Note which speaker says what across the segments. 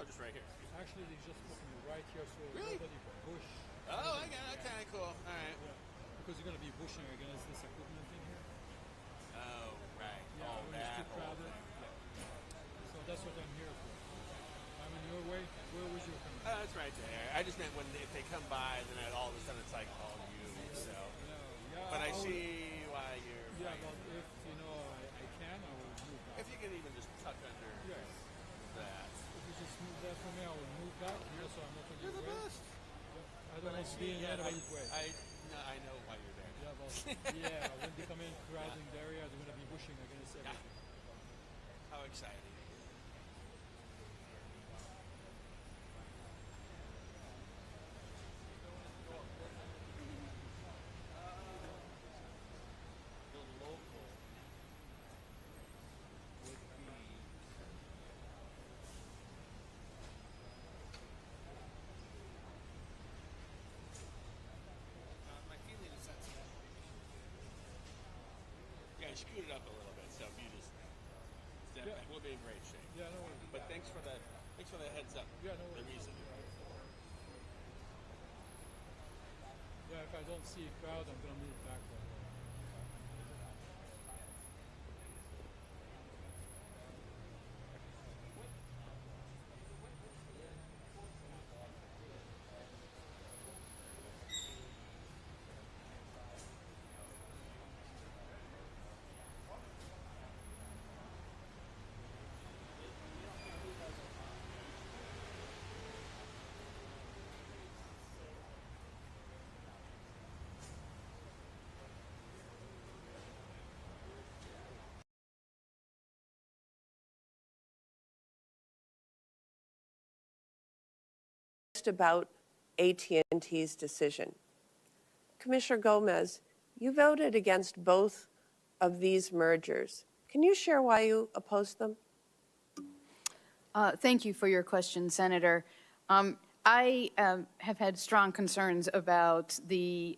Speaker 1: Oh, just right here.
Speaker 2: Actually, they just put me right here, so
Speaker 1: Really?
Speaker 2: nobody push.
Speaker 1: Oh, I got it. Okay, cool. All right.
Speaker 2: Yeah, because you're gonna be pushing against this equipment in here.
Speaker 1: Oh, right.
Speaker 2: Yeah,
Speaker 1: Oh,
Speaker 2: when it's
Speaker 1: that
Speaker 2: too
Speaker 1: whole
Speaker 2: crowded.
Speaker 1: thing.
Speaker 2: So that's what I'm here for. I'm in your way. Where was your coming?
Speaker 1: Oh, that's right there. I just meant when if they come by, then all of a sudden it's like all you. So,
Speaker 2: Yeah,
Speaker 1: but I
Speaker 2: would-
Speaker 1: see why you're.
Speaker 2: Yeah,
Speaker 1: right.
Speaker 2: but if I can, I will move back.
Speaker 1: If you can even just tuck under
Speaker 2: Yes.
Speaker 1: that.
Speaker 2: If you just move that for me, I will move back here, so I'm not in
Speaker 1: You're
Speaker 2: your
Speaker 1: the
Speaker 2: way.
Speaker 1: best.
Speaker 2: I don't want to be in anybody's way.
Speaker 1: I know why you're there.
Speaker 2: Yeah, but yeah, when they come in crowding the area, they're gonna be pushing against everything.
Speaker 1: How exciting. The local would be my feeling is that's yeah, I screwed it up a little bit, so if you just step back, we'll be in great shape.
Speaker 2: Yeah, no worries.
Speaker 1: But thanks for the heads up.
Speaker 2: Yeah, no
Speaker 1: The
Speaker 2: worries.
Speaker 1: reason.
Speaker 2: Yeah, if I don't see a crowd, I'm gonna move back.
Speaker 3: About AT&T's decision. Commissioner Gomez, you voted against both of these mergers. Can you share why you opposed them?
Speaker 4: Thank you for your question, Senator. I have had strong concerns about the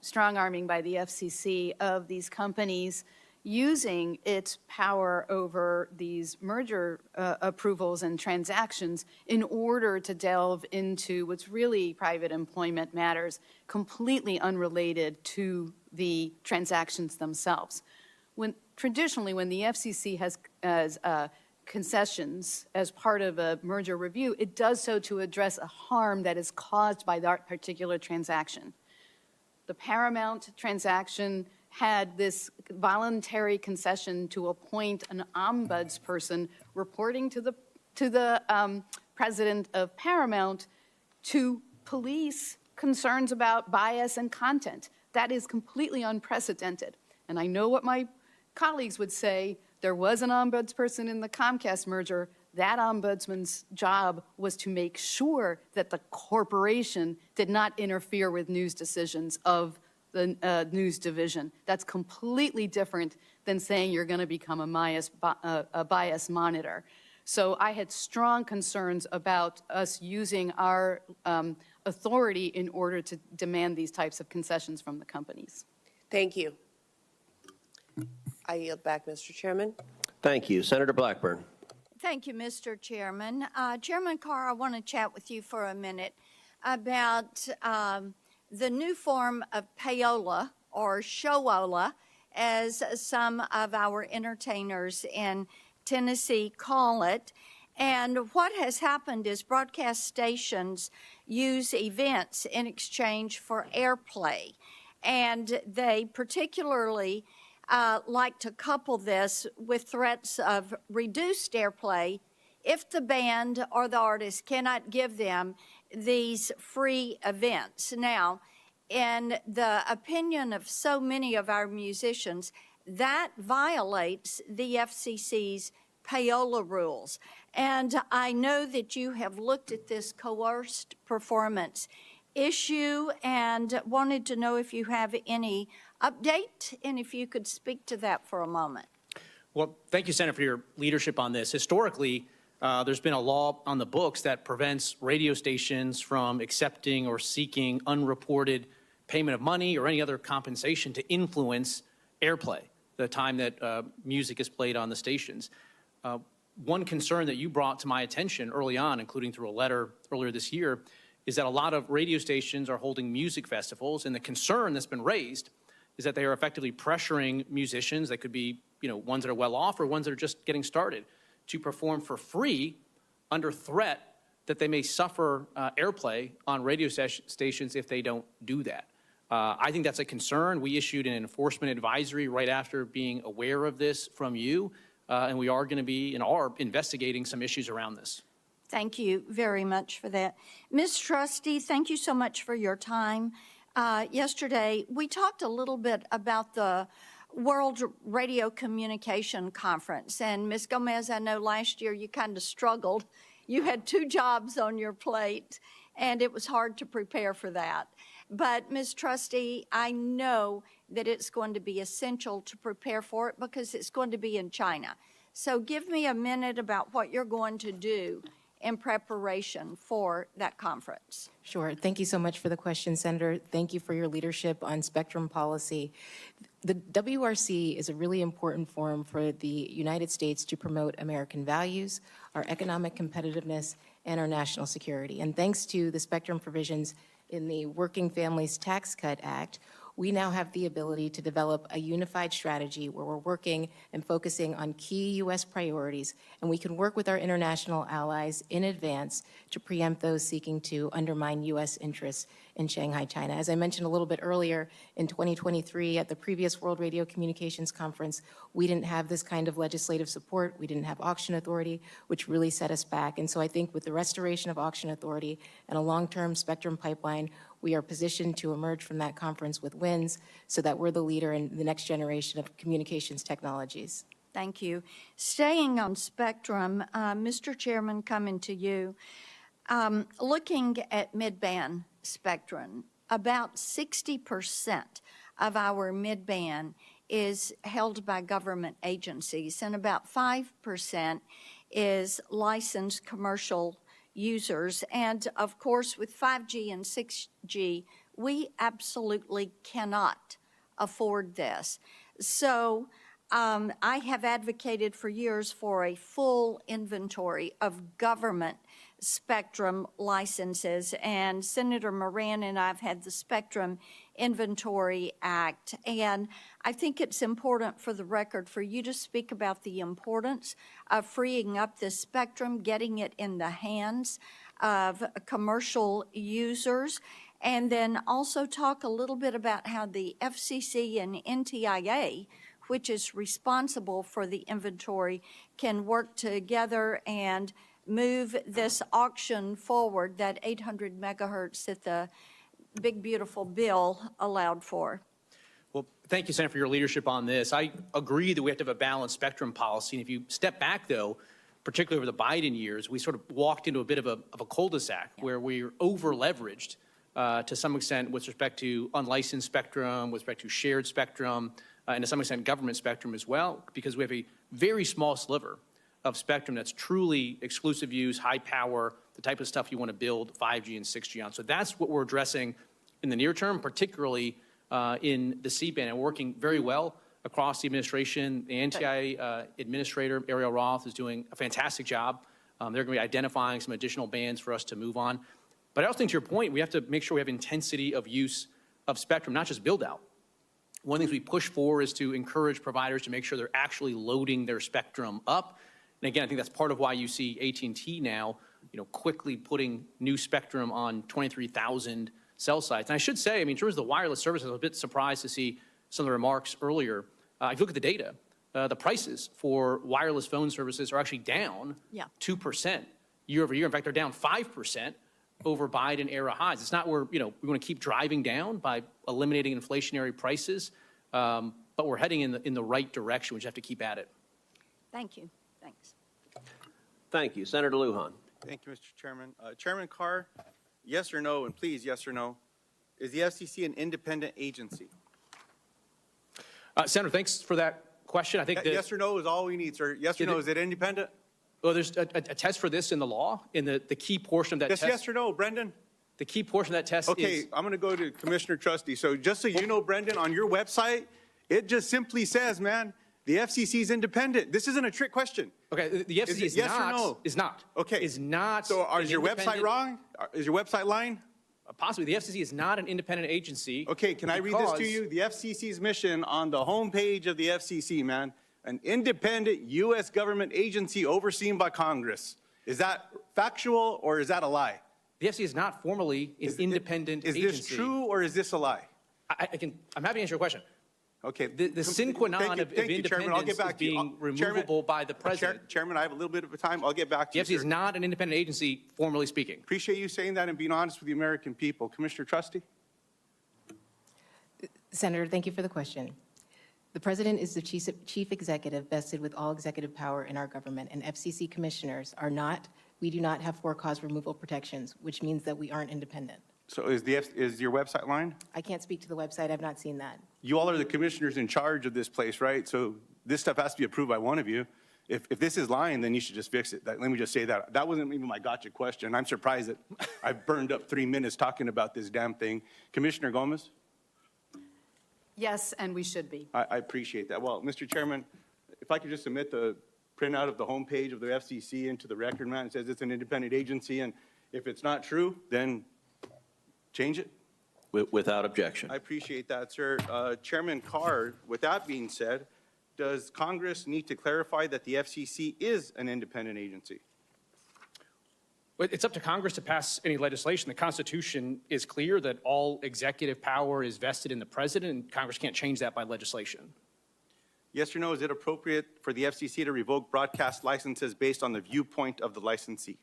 Speaker 4: strong arming by the FCC of these companies using its power over these merger approvals and transactions in order to delve into what's really private employment matters, completely unrelated to the transactions themselves. Traditionally, when the FCC has concessions as part of a merger review, it does so to address a harm that is caused by that particular transaction. The Paramount transaction had this voluntary concession to appoint an ombudsperson reporting to the president of Paramount to police concerns about bias and content. That is completely unprecedented. And I know what my colleagues would say. There was an ombudsperson in the Comcast merger. That ombudsman's job was to make sure that the corporation did not interfere with news decisions of the news division. That's completely different than saying you're going to become a bias monitor. So I had strong concerns about us using our authority in order to demand these types of concessions from the companies.
Speaker 3: Thank you. I yield back, Mr. Chairman.
Speaker 5: Thank you. Senator Blackburn.
Speaker 6: Thank you, Mr. Chairman. Chairman Carr, I want to chat with you for a minute about the new form of payola, or showola, as some of our entertainers in Tennessee call it. And what has happened is broadcast stations use events in exchange for airplay. And they particularly like to couple this with threats of reduced airplay if the band or the artist cannot give them these free events. Now, in the opinion of so many of our musicians, that violates the FCC's payola rules. And I know that you have looked at this coerced performance issue and wanted to know if you have any update and if you could speak to that for a moment.
Speaker 7: Well, thank you, Senator, for your leadership on this. Historically, there's been a law on the books that prevents radio stations from accepting or seeking unreported payment of money or any other compensation to influence airplay, the time that music is played on the stations. one concern that you brought to my attention early on, including through a letter earlier this year, is that a lot of radio stations are holding music festivals, and the concern that's been raised is that they are effectively pressuring musicians, that could be, ones that are well off or ones that are just getting started, to perform for free under threat that they may suffer airplay on radio stations if they don't do that. I think that's a concern. We issued an enforcement advisory right after being aware of this from you, and we are going to be and are investigating some issues around this.
Speaker 6: Thank you very much for that. Ms. Trustee, thank you so much for your time. Yesterday, we talked a little bit about the World Radio Communication Conference. And Ms. Gomez, I know last year you kind of struggled. You had 2 jobs on your plate, and it was hard to prepare for that. But Ms. Trustee, I know that it's going to be essential to prepare for it because it's going to be in China. So give me a minute about what you're going to do in preparation for that conference.
Speaker 8: Sure. Thank you so much for the question, Senator. Thank you for your leadership on spectrum policy. The WRC is a really important forum for the United States to promote American values, our economic competitiveness, and our national security. And thanks to the spectrum provisions in the Working Families Tax Cut Act, we now have the ability to develop a unified strategy where we're working and focusing on key U.S. priorities, and we can work with our international allies in advance to preempt those seeking to undermine U.S. interests in Shanghai, China. As I mentioned a little bit earlier, in 2023, at the previous World Radio Communications Conference, we didn't have this kind of legislative support. We didn't have auction authority, which really set us back. And so I think with the restoration of auction authority and a long-term spectrum pipeline, we are positioned to emerge from that conference with wins so that we're the leader in the next generation of communications technologies.
Speaker 6: Thank you. Staying on spectrum, Mr. Chairman, coming to you. Looking at mid-band spectrum, about 60% of our mid-band is held by government agencies, and about 5% is licensed commercial users. And of course, with 5G and 6G, we absolutely cannot afford this. So I have advocated for years for a full inventory of government spectrum licenses, and Senator Moran and I have had the Spectrum Inventory Act, and I think it's important for the record for you to speak about the importance of freeing up this spectrum, getting it in the hands of commercial users, and then also talk a little bit about how the FCC and NTIA, which is responsible for the inventory, can work together and move this auction forward, that 800 megahertz that the big, beautiful bill allowed for.
Speaker 7: Well, thank you, Senator, for your leadership on this. I agree that we have to have a balanced spectrum policy. And if you step back, though, particularly over the Biden years, we sort of walked into a bit of a cul-de-sac where we're over-leveraged to some extent with respect to unlicensed spectrum, with respect to shared spectrum, and to some extent government spectrum as well, because we have a very small sliver of spectrum that's truly exclusive use, high power, the type of stuff you want to build 5G and 6G on. So that's what we're addressing in the near term, particularly in the C-band, and working very well across the administration. The NTIA administrator, Ariel Roth, is doing a fantastic job. They're going to be identifying some additional bands for us to move on. But I also think, to your point, we have to make sure we have intensity of use of spectrum, not just build out. One of the things we push for is to encourage providers to make sure they're actually loading their spectrum up. And again, I think that's part of why you see AT&T now, quickly putting new spectrum on 23,000 cell sites. And I should say, in terms of the wireless services, I was a bit surprised to see some of the remarks earlier. If you look at the data, the prices for wireless phone services are actually down 2% year over year. In fact, they're down 5% over Biden era highs. It's not where, we want to keep driving down by eliminating inflationary prices, but we're heading in the right direction. We just have to keep at it.
Speaker 6: Thank you. Thanks.
Speaker 5: Thank you. Senator Lujan.
Speaker 9: Thank you, Mr. Chairman. Chairman Carr, yes or no, and please, yes or no, is the FCC an independent agency?
Speaker 7: Senator, thanks for that question. I think that
Speaker 9: yes or no is all we need, sir. Yes or no, is it independent?
Speaker 7: Well, there's a test for this in the law, in the key portion of that
Speaker 9: Just
Speaker 7: test.
Speaker 9: yes or no, Brendan?
Speaker 7: The key portion of that test
Speaker 9: Okay,
Speaker 7: is...
Speaker 9: I'm going to go to Commissioner Trustee. So just so you know, Brendan, on your website, it just simply says, man, The FCC is independent. This isn't a trick question.
Speaker 7: Okay, the FCC
Speaker 9: it
Speaker 7: is
Speaker 9: yes or
Speaker 7: not,
Speaker 9: no?
Speaker 7: is not.
Speaker 9: Okay.
Speaker 7: Is not.
Speaker 9: So
Speaker 7: an
Speaker 9: is your website
Speaker 7: independent-
Speaker 9: wrong? Is your website lying?
Speaker 7: Possibly. The FCC is not an independent agency.
Speaker 9: Okay, can I read this to
Speaker 7: because-
Speaker 9: you? The FCC's mission on the homepage of the FCC, man. An independent U.S. government agency overseen by Congress. Is that factual or is that a lie?
Speaker 7: The FCC is not formally an independent
Speaker 9: Is
Speaker 7: agency.
Speaker 9: this true or is this a lie?
Speaker 7: I'm happy to answer your question.
Speaker 9: Okay.
Speaker 7: The sine qua non
Speaker 9: Thank you,
Speaker 7: of
Speaker 9: thank you, Chairman. I'll
Speaker 7: independence
Speaker 9: get back
Speaker 7: is
Speaker 9: to you.
Speaker 7: being
Speaker 9: Chairman-
Speaker 7: removable by the president.
Speaker 9: Chairman, I have a little bit of time. I'll get back to
Speaker 7: The
Speaker 9: you,
Speaker 7: FCC is
Speaker 9: sir.
Speaker 7: not an independent agency, formally speaking.
Speaker 9: Appreciate you saying that and being honest with the American people. Commissioner Trusty?
Speaker 8: Senator, thank you for the question. The president is the chief executive vested with all executive power in our government, and FCC commissioners are not, we do not have for-cause removal protections, which means that we aren't independent.
Speaker 9: So is your website lying?
Speaker 8: I can't speak to the website. I've not seen that.
Speaker 9: You all are the commissioners in charge of this place, right? So this stuff has to be approved by one of you. If this is lying, then you should just fix it. Let me just say that. That wasn't even my gotcha question. I'm surprised that I burned up 3 minutes talking about this damn thing. Commissioner Gomez?
Speaker 4: Yes, and we should be.
Speaker 9: I appreciate that. Well, Mr. Chairman, if I could just submit the printout of the homepage of the FCC into the record, man, it says it's an independent agency, and if it's not true, then change it.
Speaker 5: Without objection.
Speaker 9: I appreciate that, sir. Chairman Carr, with that being said, does Congress need to clarify that the FCC is an independent agency?
Speaker 7: But it's up to Congress to pass any legislation. The Constitution is clear that all executive power is vested in the president, and Congress can't change that by legislation.
Speaker 9: Yes or no, is it appropriate for the FCC to revoke broadcast licenses based on the viewpoint of the licensee?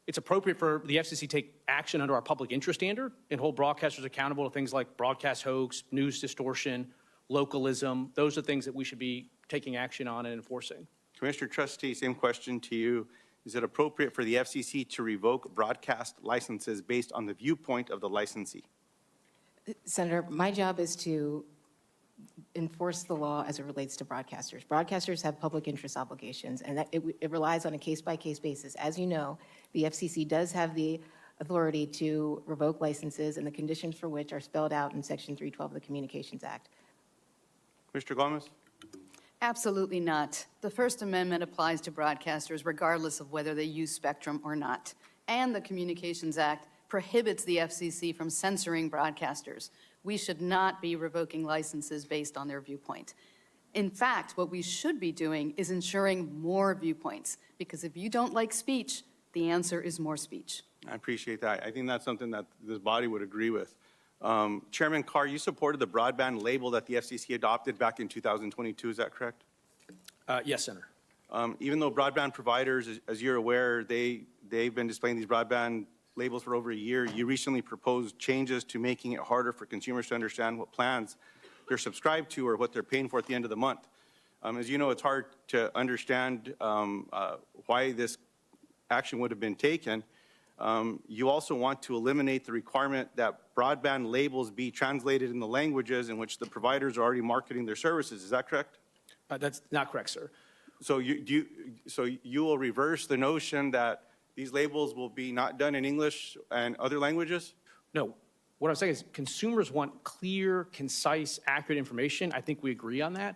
Speaker 7: It's appropriate for the FCC to take action under our public interest standard and hold broadcasters accountable to things like broadcast hoax, news distortion, localism. Those are things that we should be taking action on and enforcing.
Speaker 9: Commissioner Trustee, same question to you. Is it appropriate for the FCC to revoke broadcast licenses based on the viewpoint of the licensee?
Speaker 8: Senator, my job is to enforce the law as it relates to broadcasters. Broadcasters have public interest obligations, and that it relies on a case-by-case basis. As you know, the FCC does have the authority to revoke licenses, and the conditions for which are spelled out in Section 312 of the Communications Act.
Speaker 9: Commissioner Gomez?
Speaker 4: Absolutely not. The First Amendment applies to broadcasters regardless of whether they use spectrum or not. And the Communications Act prohibits the FCC from censoring broadcasters. We should not be revoking licenses based on their viewpoint. In fact, what we should be doing is ensuring more viewpoints, because if you don't like speech, the answer is more speech.
Speaker 9: I appreciate that. I think that's something that this body would agree with. Chairman Carr, you supported the broadband label that the FCC adopted back in 2022, is that correct?
Speaker 7: Yes, Senator.
Speaker 9: Even though broadband providers, as you're aware, they've been displaying these broadband labels for over a year, you recently proposed changes to making it harder for consumers to understand what plans they're subscribed to or what they're paying for at the end of the month. As you know, it's hard to understand why this action would have been taken. You also want to eliminate the requirement that broadband labels be translated in the languages in which the providers are already marketing their services. Is that correct?
Speaker 7: That's not correct, sir.
Speaker 9: So you will reverse the notion that these labels will be not done in English and other languages?
Speaker 7: No. What I'm saying is consumers want clear, concise, accurate information. I think we agree on that.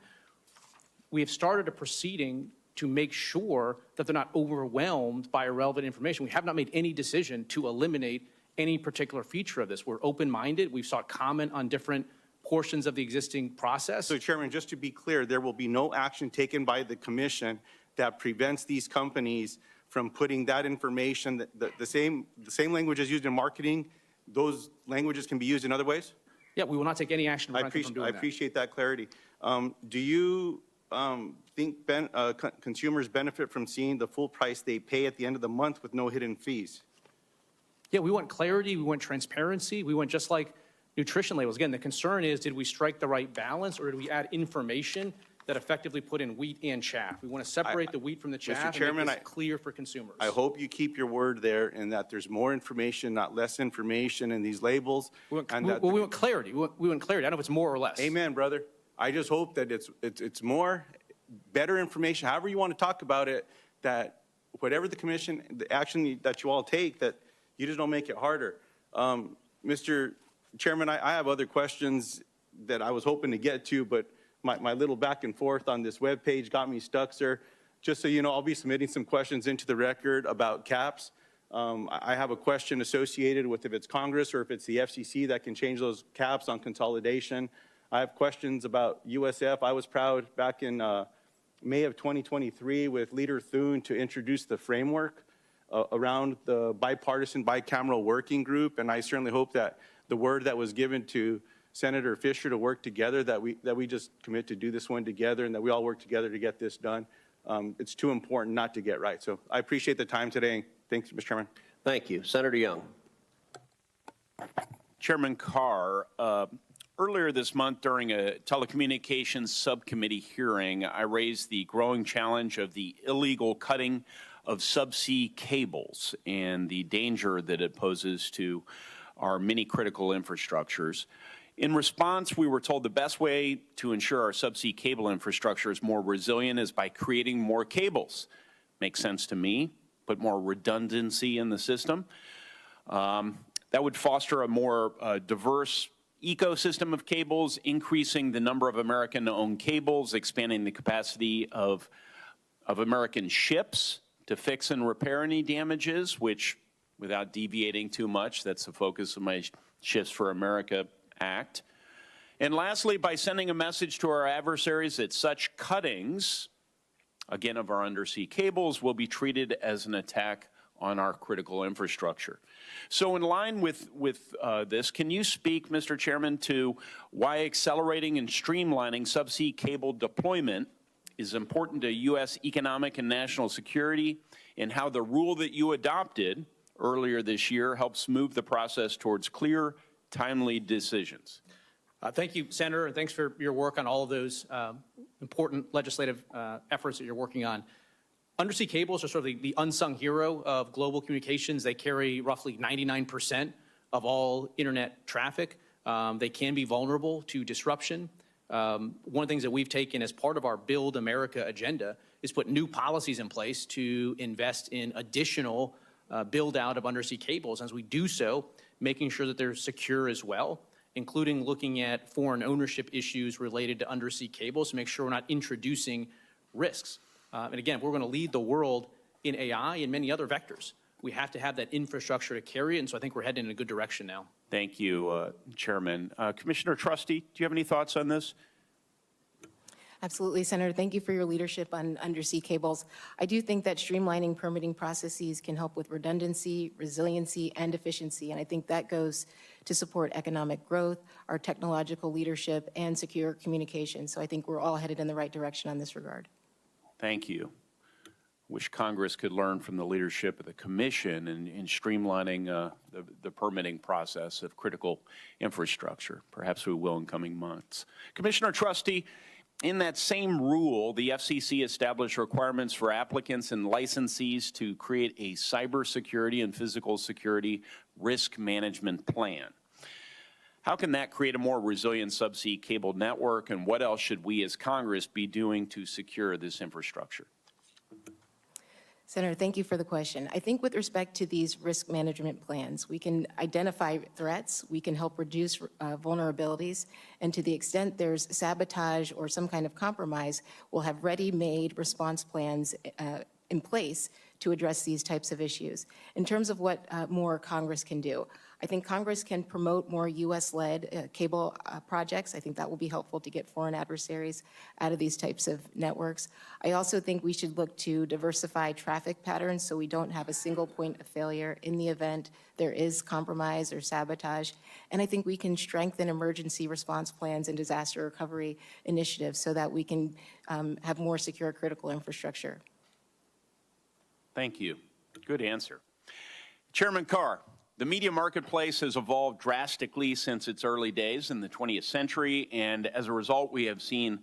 Speaker 7: We have started a proceeding to make sure that they're not overwhelmed by irrelevant information. We have not made any decision to eliminate any particular feature of this. We're open-minded. We've sought comment on different portions of the existing process.
Speaker 9: So, Chairman, just to be clear, there will be no action taken by the commission that prevents these companies from putting that information, the same languages used in marketing, those languages can be used in other ways?
Speaker 7: Yeah, we will not take any action to prevent them from doing
Speaker 9: I
Speaker 7: that.
Speaker 9: appreciate that clarity. Do you think consumers benefit from seeing the full price they pay at the end of the month with no hidden fees?
Speaker 7: Yeah, we want clarity, we want transparency, we want just like nutrition labels. Again, the concern is, did we strike the right balance, or did we add information that effectively put in wheat and chaff? We want to separate the wheat from the chaff
Speaker 9: Chairman,
Speaker 7: and make this clear for consumers.
Speaker 9: I hope you keep your word there and that there's more information, not less information in these labels.
Speaker 7: We want clarity. We want clarity. I don't know if it's more or less.
Speaker 9: Amen, brother. I just hope that it's more, better information, however you want to talk about it, that whatever the commission, the action that you all take, that you just don't make it harder. Mr. Chairman, I have other questions that I was hoping to get to, but my little back and forth on this webpage got me stuck, sir. Just so you know, I'll be submitting some questions into the record about caps. I have a question associated with if it's Congress or if it's the FCC that can change those caps on consolidation. I have questions about USF. I was proud back in May of 2023 with Leader Thune to introduce the framework around the bipartisan bicameral working group, and I certainly hope that the word that was given to Senator Fisher to work together, that we just commit to do this one together and that we all work together to get this done. It's too important not to get right. So I appreciate the time today. Thanks, Mr. Chairman.
Speaker 5: Thank you. Senator Young.
Speaker 10: Chairman Carr, earlier this month during a telecommunications subcommittee hearing, I raised the growing challenge of the illegal cutting of subsea cables and the danger that it poses to our many critical infrastructures. In response, we were told the best way to ensure our subsea cable infrastructure is more resilient is by creating more cables. Makes sense to me. Put more redundancy in the system. That would foster a more diverse ecosystem of cables, increasing the number of American-owned cables, expanding the capacity of American ships to fix and repair any damages, which, without deviating too much, that's the focus of my Ships for America Act. And lastly, by sending a message to our adversaries that such cuttings, again, of our undersea cables, will be treated as an attack on our critical infrastructure. So in line with this, can you speak, Mr. Chairman, to why accelerating and streamlining subsea cable deployment is important to U.S. economic and national security, and how the rule that you adopted earlier this year helps move the process towards clear, timely decisions?
Speaker 7: Thank you, Senator, and thanks for your work on all of those important legislative efforts that you're working on. Undersea cables are sort of the unsung hero of global communications. They carry roughly 99% of all internet traffic. They can be vulnerable to disruption. One of the things that we've taken as part of our Build America agenda is put new policies in place to invest in additional build out of undersea cables. As we do so, making sure that they're secure as well, including looking at foreign ownership issues related to undersea cables to make sure we're not introducing risks. And again, if we're going to lead the world in AI and many other vectors, we have to have that infrastructure to carry it, and so I think we're heading in a good direction now.
Speaker 10: Thank you, Chairman. Commissioner Trusty, do you have any thoughts on this?
Speaker 8: Absolutely, Senator. Thank you for your leadership on undersea cables. I do think that streamlining permitting processes can help with redundancy, resiliency, and efficiency, and I think that goes to support economic growth, our technological leadership, and secure communication. So I think we're all headed in the right direction on this regard.
Speaker 10: Thank you. Wish Congress could learn from the leadership of the Commission in streamlining the permitting process of critical infrastructure. Perhaps we will in coming months. Commissioner Trusty, in that same rule, the FCC established requirements for applicants and licensees to create a cybersecurity and physical security risk management plan. How can that create a more resilient subsea cable network, and what else should we as Congress be doing to secure this infrastructure?
Speaker 8: Senator, thank you for the question. I think with respect to these risk management plans, we can identify threats, we can help reduce vulnerabilities, and to the extent there's sabotage or some kind of compromise, we'll have ready-made response plans in place to address these types of issues. In terms of what more Congress can do, I think Congress can promote more U.S.-led cable projects. I think that will be helpful to get foreign adversaries out of these types of networks. I also think we should look to diversify traffic patterns so we don't have a single point of failure in the event there is compromise or sabotage. And I think we can strengthen emergency response plans and disaster recovery initiatives so that we can have more secure critical infrastructure.
Speaker 10: Thank you. Good answer. Chairman Carr, the media marketplace has evolved drastically since its early days in the 20th century, and as a result, we have seen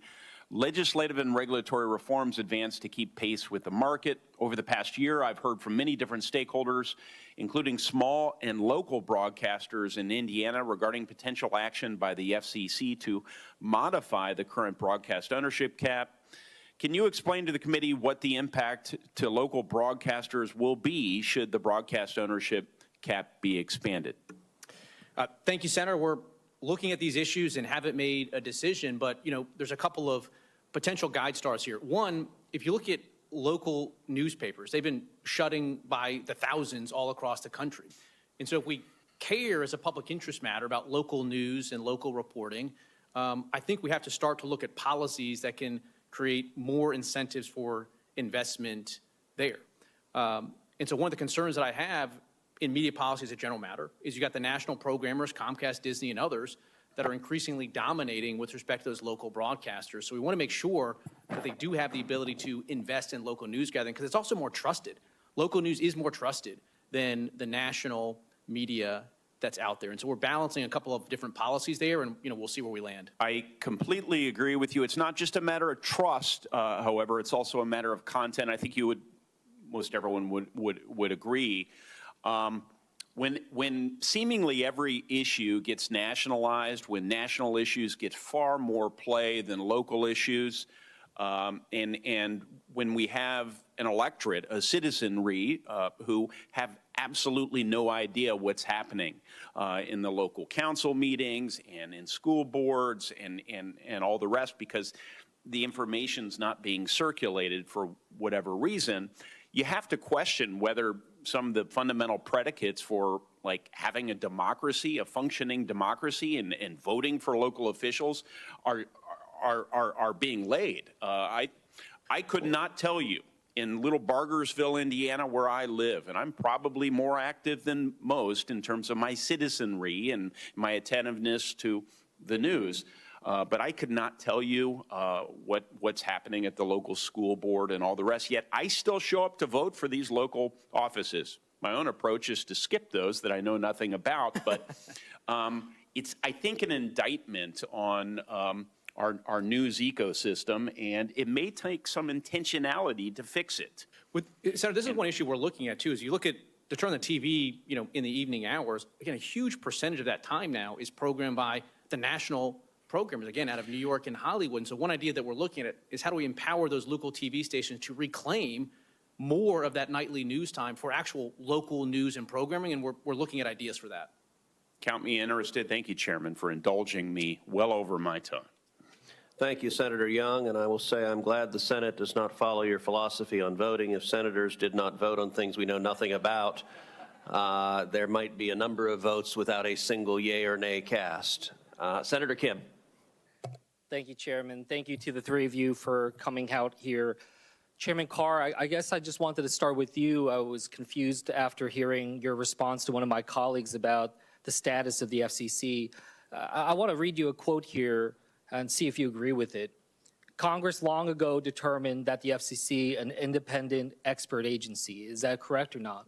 Speaker 10: legislative and regulatory reforms advance to keep pace with the market. Over the past year, I've heard from many different stakeholders, including small and local broadcasters in Indiana, regarding potential action by the FCC to modify the current broadcast ownership cap. Can you explain to the committee what the impact to local broadcasters will be should the broadcast ownership cap be expanded?
Speaker 7: Thank you, Senator. We're looking at these issues and haven't made a decision, but, there's a couple of potential guide stars here. One, if you look at local newspapers, they've been shutting by the thousands all across the country. And so if we care as a public interest matter about local news and local reporting, I think we have to start to look at policies that can create more incentives for investment there. And so one of the concerns that I have in media policy as a general matter is you got the national programmers, Comcast, Disney, and others that are increasingly dominating with respect to those local broadcasters. So we want to make sure that they do have the ability to invest in local news gathering because it's also more trusted. Local news is more trusted than the national media that's out there. And so we're balancing a couple of different policies there, and we'll see where we land.
Speaker 10: I completely agree with you. It's not just a matter of trust, however, it's also a matter of content. I think most everyone would agree. When seemingly every issue gets nationalized, when national issues get far more play than local issues, and when we have an electorate, a citizenry who have absolutely no idea what's happening in the local council meetings and in school boards and all the rest because the information's not being circulated for whatever reason, you have to question whether some of the fundamental predicates for like having a democracy, a functioning democracy and voting for local officials are being laid. I could not tell you in Little Bargersville, Indiana, where I live, and I'm probably more active than most in terms of my citizenry and my attentiveness to the news. But I could not tell you what's happening at the local school board and all the rest. Yet I still show up to vote for these local offices. My own approach is to skip those that I know nothing about. But it's, I think, an indictment on our news ecosystem, and it may take some intentionality to fix it.
Speaker 7: Senator, this is one issue we're looking at, too, is you look at to turn the TV, in the evening hours, again, a huge percentage of that time now is programmed by the national programmers, again, out of New York and Hollywood. And so one idea that we're looking at is how do we empower those local TV stations to reclaim more of that nightly news time for actual local news and programming, and we're looking at ideas for that.
Speaker 10: Count me interested. Thank you, Chairman, for indulging me well over my time.
Speaker 5: Thank you, Senator Young, and I will say I'm glad the Senate does not follow your philosophy on voting. If senators did not vote on things we know nothing about, there might be a number of votes without a single yay or nay cast. Senator Kim.
Speaker 11: Thank you, Chairman. Thank you to the three of you for coming out here. Chairman Carr, I guess I just wanted to start with you. I was confused after hearing your response to one of my colleagues about the status of the FCC. I want to read you a quote here and see if you agree with it. Congress long ago determined that the FCC an independent expert agency. Is that correct or not?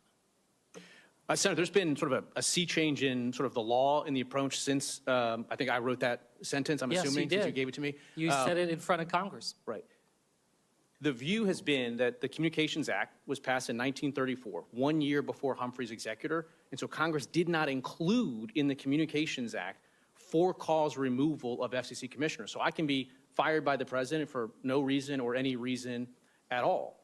Speaker 7: Senator, there's been sort of a sea change in sort of the law and the approach since I think I wrote that sentence, I'm assuming, since you gave it to me.
Speaker 11: You said it in front of Congress.
Speaker 7: Right. The view has been that the Communications Act was passed in 1934, 1 year before Humphrey's executor, and so Congress did not include in the Communications Act for-cause removal of FCC commissioners. So I can be fired by the president for no reason or any reason at all.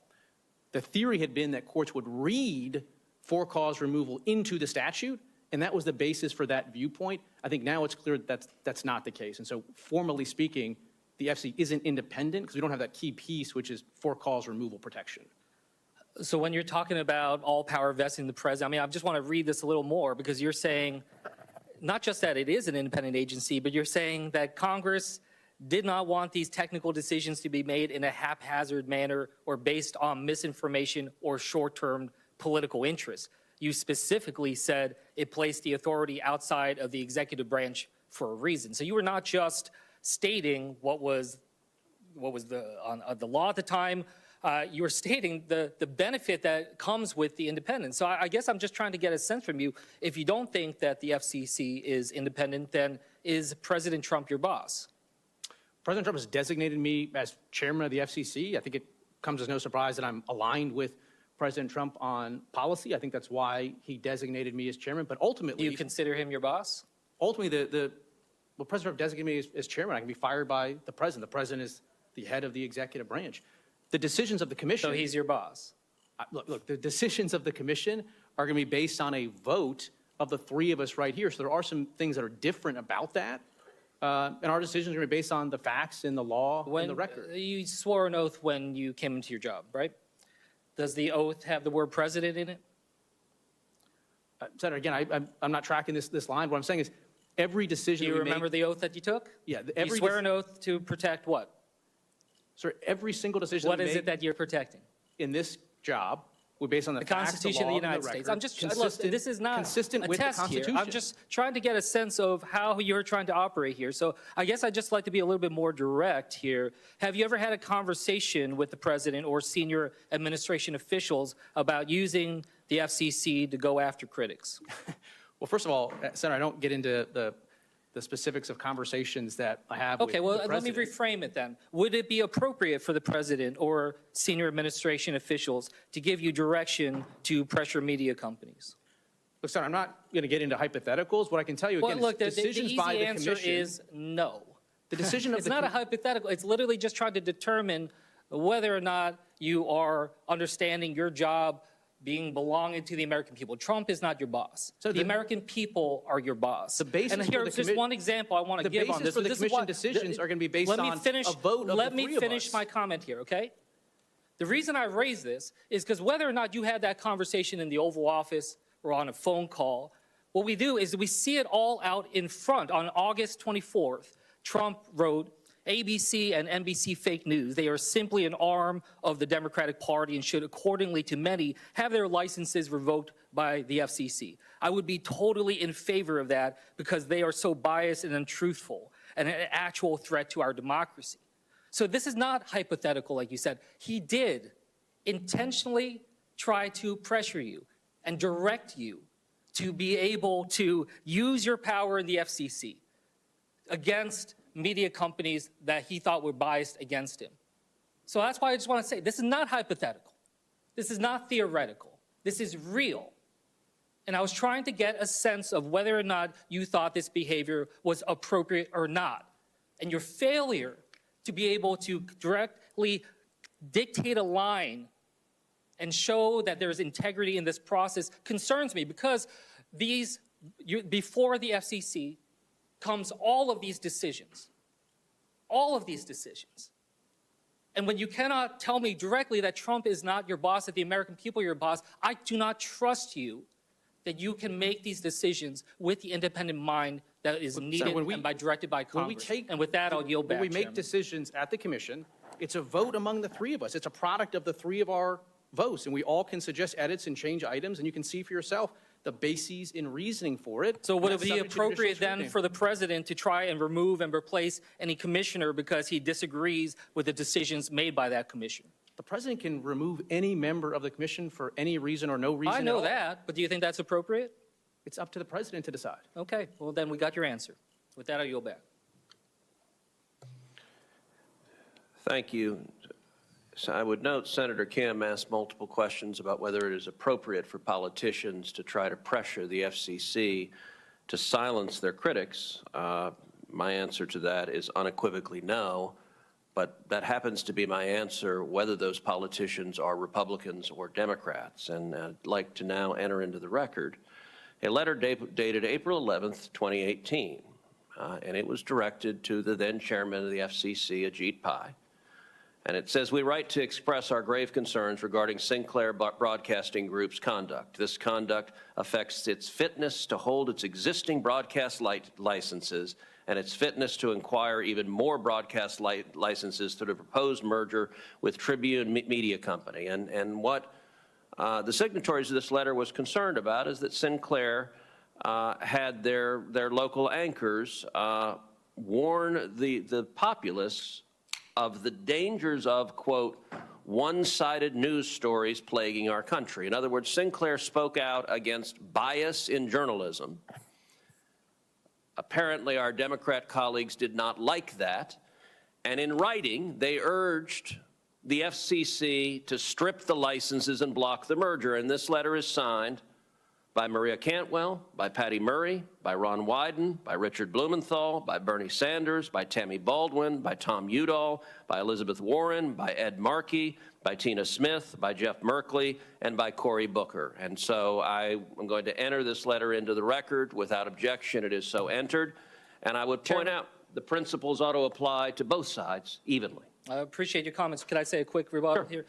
Speaker 7: The theory had been that courts would read for-cause removal into the statute, and that was the basis for that viewpoint. I think now it's clear that that's not the case. And so formally speaking, the FCC isn't independent because we don't have that key piece, which is for-cause removal protection.
Speaker 11: So when you're talking about all power vesting in the president, I just want to read this a little more because you're saying not just that it is an independent agency, but you're saying that Congress did not want these technical decisions to be made in a haphazard manner or based on misinformation or short-term political interests. You specifically said it placed the authority outside of the executive branch for a reason. So you were not just stating what was the law at the time. You were stating the benefit that comes with the independence. So I guess I'm just trying to get a sense from you. If you don't think that the FCC is independent, then is President Trump your boss?
Speaker 7: President Trump has designated me as chairman of the FCC. I think it comes as no surprise that I'm aligned with President Trump on policy. I think that's why he designated me as chairman. But ultimately,
Speaker 11: do you consider him your boss?
Speaker 7: Ultimately, well, President Trump designated me as chairman. I can be fired by the president. The president is the head of the executive branch. The decisions of the commission.
Speaker 11: So he's your boss.
Speaker 7: Look, the decisions of the commission are going to be based on a vote of the three of us right here. So there are some things that are different about that. And our decisions are going to be based on the facts and the law and the record.
Speaker 11: You swore an oath when you came into your job, right? Does the oath have the word president in it?
Speaker 7: Senator, again, I'm not tracking this line. What I'm saying is every decision
Speaker 11: Do you
Speaker 7: that we make.
Speaker 11: remember the oath that you took?
Speaker 7: Yeah.
Speaker 11: You swear an oath to protect what?
Speaker 7: Sir, every single decision
Speaker 11: What
Speaker 7: we
Speaker 11: is
Speaker 7: make
Speaker 11: it that you're protecting?
Speaker 7: in this job, we're based on the
Speaker 11: The
Speaker 7: facts,
Speaker 11: Constitution
Speaker 7: the
Speaker 11: of
Speaker 7: law,
Speaker 11: the
Speaker 7: and
Speaker 11: United
Speaker 7: the
Speaker 11: States.
Speaker 7: record,
Speaker 11: I'm just, look,
Speaker 7: consistent-
Speaker 11: this is not
Speaker 7: consistent
Speaker 11: a
Speaker 7: with the
Speaker 11: test here.
Speaker 7: Constitution.
Speaker 11: I'm just trying to get a sense of how you're trying to operate here. So I guess I'd just like to be a little bit more direct here. Have you ever had a conversation with the president or senior administration officials about using the FCC to go after critics?
Speaker 7: Well, first of all, Senator, I don't get into the specifics of conversations that I have
Speaker 11: Okay, well,
Speaker 7: with the
Speaker 11: let me
Speaker 7: president.
Speaker 11: reframe it then. Would it be appropriate for the president or senior administration officials to give you direction to pressure media companies?
Speaker 7: Look, Senator, I'm not going to get into hypotheticals. What I can tell you,
Speaker 11: Well,
Speaker 7: again,
Speaker 11: look,
Speaker 7: is
Speaker 11: the
Speaker 7: decisions
Speaker 11: easy
Speaker 7: by the
Speaker 11: answer
Speaker 7: commission.
Speaker 11: is no.
Speaker 7: The decision of
Speaker 11: It's
Speaker 7: the
Speaker 11: not a
Speaker 7: com-
Speaker 11: hypothetical. It's literally just trying to determine whether or not you are understanding your job being belonging to the American people. Trump is not your boss.
Speaker 7: So
Speaker 11: the
Speaker 7: the-
Speaker 11: American people are your boss.
Speaker 7: The basis
Speaker 11: and
Speaker 7: for
Speaker 11: here's
Speaker 7: the
Speaker 11: just
Speaker 7: commi-
Speaker 11: one example I want to
Speaker 7: the
Speaker 11: give on
Speaker 7: basis
Speaker 11: this.
Speaker 7: for the
Speaker 11: This is
Speaker 7: commission
Speaker 11: why-
Speaker 7: decisions are going to be based
Speaker 11: Let me
Speaker 7: on
Speaker 11: finish,
Speaker 7: a vote of
Speaker 11: Let
Speaker 7: the
Speaker 11: me
Speaker 7: three of
Speaker 11: finish
Speaker 7: us.
Speaker 11: my comment here, okay? The reason I raise this is because whether or not you had that conversation in the Oval Office or on a phone call, what we do is we see it all out in front. On August 24th, Trump wrote, ABC and NBC fake news. They are simply an arm of the Democratic Party and should, accordingly to many, have their licenses revoked by the FCC. I would be totally in favor of that because they are so biased and untruthful and an actual threat to our democracy. So this is not hypothetical, like you said. He did intentionally try to pressure you and direct you to be able to use your power in the FCC against media companies that he thought were biased against him. So that's why I just want to say, this is not hypothetical. This is not theoretical. This is real. And I was trying to get a sense of whether or not you thought this behavior was appropriate or not. And your failure to be able to directly dictate a line and show that there's integrity in this process concerns me because before the FCC comes all of these decisions. All of these decisions. And when you cannot tell me directly that Trump is not your boss, that the American people are your boss, I do not trust you that you can make these decisions with the independent mind that is needed and directed by Congress. And with that, I'll yield back,
Speaker 7: When we make
Speaker 11: Chairman.
Speaker 7: decisions at the commission, it's a vote among the three of us. It's a product of the three of our votes, and we all can suggest edits and change items, and you can see for yourself the bases in reasoning for it.
Speaker 11: So would it
Speaker 7: That's
Speaker 11: be
Speaker 7: subject to
Speaker 11: appropriate
Speaker 7: judicial
Speaker 11: then
Speaker 7: scrutiny.
Speaker 11: for the president to try and remove and replace any commissioner because he disagrees with the decisions made by that commission?
Speaker 7: The president can remove any member of the commission for any reason or no reason
Speaker 11: I
Speaker 7: at
Speaker 11: know
Speaker 7: all.
Speaker 11: that, but do you think that's appropriate?
Speaker 7: It's up to the president to decide.
Speaker 11: Okay, well then we got your answer. With that, I'll yield back.
Speaker 5: Thank you. So I would note Senator Kim asked multiple questions about whether it is appropriate for politicians to try to pressure the FCC to silence their critics. My answer to that is unequivocally no, but that happens to be my answer whether those politicians are Republicans or Democrats. And I'd like to now enter into the record a letter dated April 11th, 2018, and it was directed to the then chairman of the FCC, Ajit Pai. And it says, we write to express our grave concerns regarding Sinclair Broadcasting Group's conduct. This conduct affects its fitness to hold its existing broadcast licenses and its fitness to acquire even more broadcast licenses through the proposed merger with Tribune Media Company. And what the signatories of this letter was concerned about is that Sinclair had their local anchors warn the populace of the dangers of, quote, one-sided news stories plaguing our country. In other words, Sinclair spoke out against bias in journalism. Apparently, our Democrat colleagues did not like that. And in writing, they urged the FCC to strip the licenses and block the merger. And this letter is signed by Maria Cantwell, by Patty Murray, by Ron Wyden, by Richard Blumenthal, by Bernie Sanders, by Tammy Baldwin, by Tom Udall, by Elizabeth Warren, by Ed Markey, by Tina Smith, by Jeff Merkley, and by Cory Booker. And so I am going to enter this letter into the record without objection. It is so entered. And I would point out the principles ought to apply to both sides evenly.
Speaker 11: I appreciate your comments. Could I say a quick rebuttal here?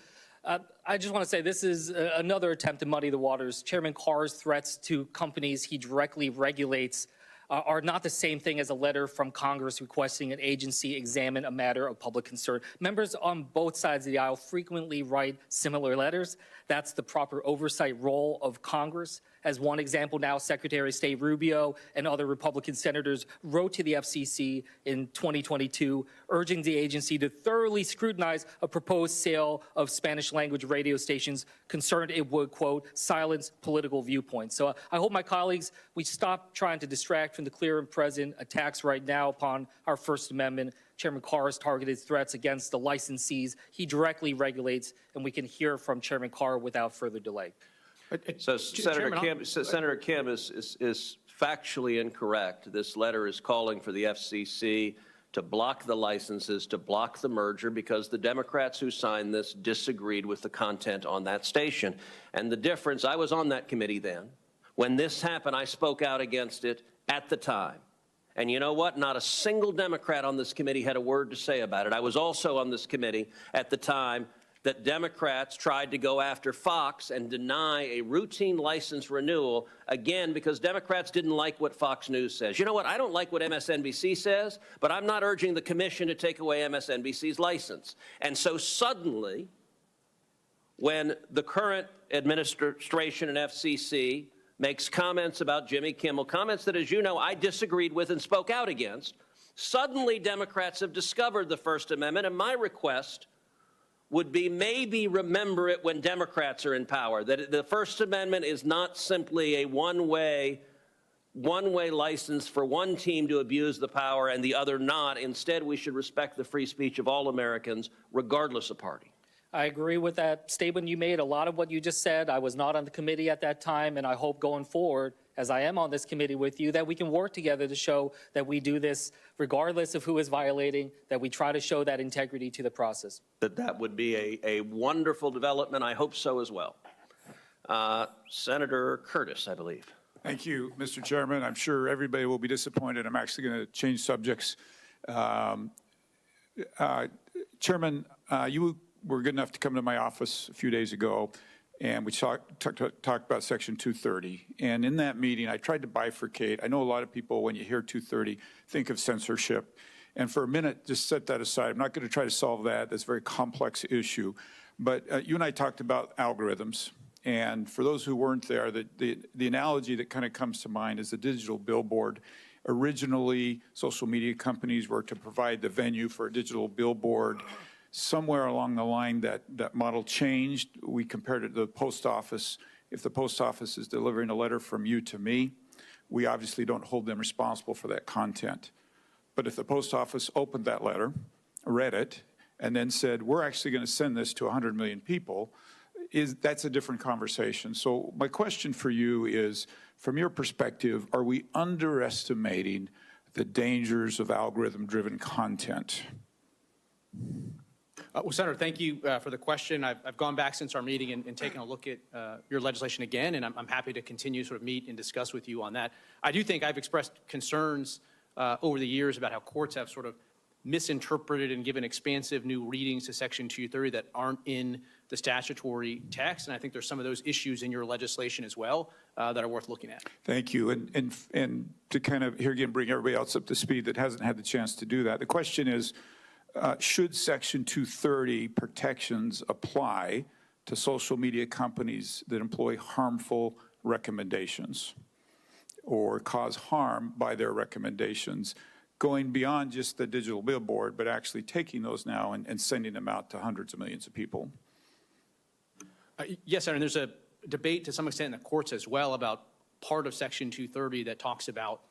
Speaker 11: I just want to say this is another attempt to muddy the waters. Chairman Carr's threats to companies he directly regulates are not the same thing as a letter from Congress requesting an agency examine a matter of public concern. Members on both sides of the aisle frequently write similar letters. That's the proper oversight role of Congress. As one example now, Secretary of State Rubio and other Republican senators wrote to the FCC in 2022, urging the agency to thoroughly scrutinize a proposed sale of Spanish language radio stations, concerned it would, quote, silence political viewpoints. So I hope my colleagues, we stop trying to distract from the clear and present attacks right now upon our First Amendment. Chairman Carr's targeted threats against the licensees he directly regulates, and we can hear from Chairman Carr without further delay.
Speaker 5: So Senator Kim is factually incorrect. This letter is calling for the FCC to block the licenses, to block the merger, because the Democrats who signed this disagreed with the content on that station. And the difference, I was on that committee then. When this happened, I spoke out against it at the time. And you know what? Not a single Democrat on this committee had a word to say about it. I was also on this committee at the time that Democrats tried to go after Fox and deny a routine license renewal, again, because Democrats didn't like what Fox News says. You know what? I don't like what MSNBC says, but I'm not urging the commission to take away MSNBC's license. And so suddenly, when the current administration and FCC makes comments about Jimmy Kimmel, comments that, as you know, I disagreed with and spoke out against, suddenly Democrats have discovered the First Amendment, and my request would be maybe remember it when Democrats are in power, that the First Amendment is not simply a one-way license for one team to abuse the power and the other not. Instead, we should respect the free speech of all Americans, regardless of party.
Speaker 11: I agree with that statement you made. A lot of what you just said, I was not on the committee at that time, and I hope going forward, as I am on this committee with you, that we can work together to show that we do this regardless of who is violating, that we try to show that integrity to the process.
Speaker 5: That would be a wonderful development. I hope so as well. Senator Curtis, I believe.
Speaker 12: Thank you, Mr. Chairman. I'm sure everybody will be disappointed. I'm actually going to change subjects. Chairman, you were good enough to come to my office a few days ago, and we talked about Section 230. And in that meeting, I tried to bifurcate. I know a lot of people, when you hear 230, think of censorship. And for a minute, just set that aside. I'm not going to try to solve that. That's a very complex issue. But you and I talked about algorithms. And for those who weren't there, the analogy that kind of comes to mind is the digital billboard. Originally, social media companies were to provide the venue for a digital billboard. Somewhere along the line, that model changed. We compared it to the post office. If the post office is delivering a letter from you to me, we obviously don't hold them responsible for that content. But if the post office opened that letter, read it, and then said, we're actually going to send this to 100 million people, that's a different conversation. So my question for you is, from your perspective, are we underestimating the dangers of algorithm-driven content?
Speaker 7: Well, Senator, thank you for the question. I've gone back since our meeting and taken a look at your legislation again, and I'm happy to continue to sort of meet and discuss with you on that. I do think I've expressed concerns over the years about how courts have sort of misinterpreted and given expansive new readings to Section 230 that aren't in the statutory text, and I think there's some of those issues in your legislation as well that are worth looking at.
Speaker 12: Thank you. And to kind of, here again, bring everybody else up to speed that hasn't had the chance to do that, the question is, should Section 230 protections apply to social media companies that employ harmful recommendations or cause harm by their recommendations, going beyond just the digital billboard, but actually taking those now and sending them out to hundreds of millions of people?
Speaker 7: Yes, Senator, and there's a debate to some extent in the courts as well about part of Section 230 that talks about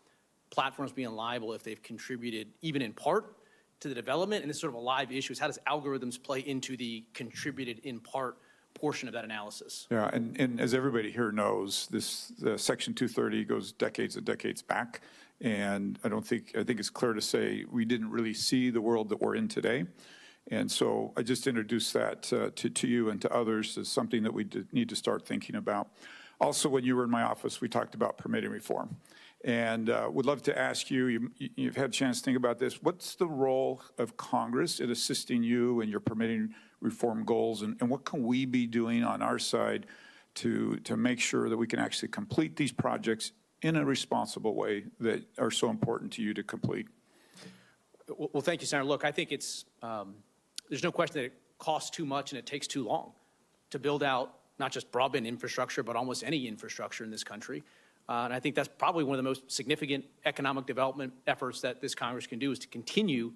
Speaker 7: platforms being liable if they've contributed, even in part, to the development. And this is sort of a live issue, is how does algorithms play into the contributed in part portion of that analysis.
Speaker 12: Yeah, and as everybody here knows, Section 230 goes decades and decades back. And I think it's clear to say we didn't really see the world that we're in today. And so I just introduced that to you and to others as something that we need to start thinking about. Also, when you were in my office, we talked about permitting reform. And would love to ask you, you've had a chance to think about this, what's the role of Congress in assisting you in your permitting reform goals? And what can we be doing on our side to make sure that we can actually complete these projects in a responsible way that are so important to you to complete?
Speaker 7: Well, thank you, Senator. Look, I think there's no question that it costs too much and it takes too long to build out not just broadband infrastructure, but almost any infrastructure in this country. And I think that's probably one of the most significant economic development efforts that this Congress can do, is to continue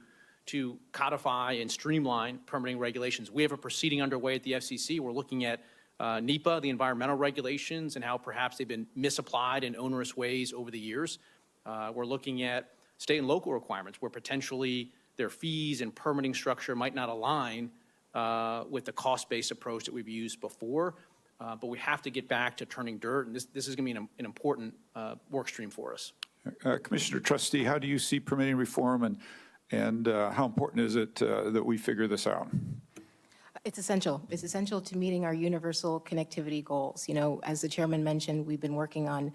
Speaker 7: to codify and streamline permitting regulations. We have a proceeding underway at the FCC. We're looking at NEPA, the environmental regulations, and how perhaps they've been misapplied in onerous ways over the years. We're looking at state and local requirements where potentially their fees and permitting structure might not align with the cost-based approach that we've used before. But we have to get back to turning dirt, and this is going to be an important work stream for us.
Speaker 12: Commissioner Trustee, how do you see permitting reform, and how important is it that we figure this out?
Speaker 8: It's essential. It's essential to meeting our universal connectivity goals. You know, as the chairman mentioned, we've been working on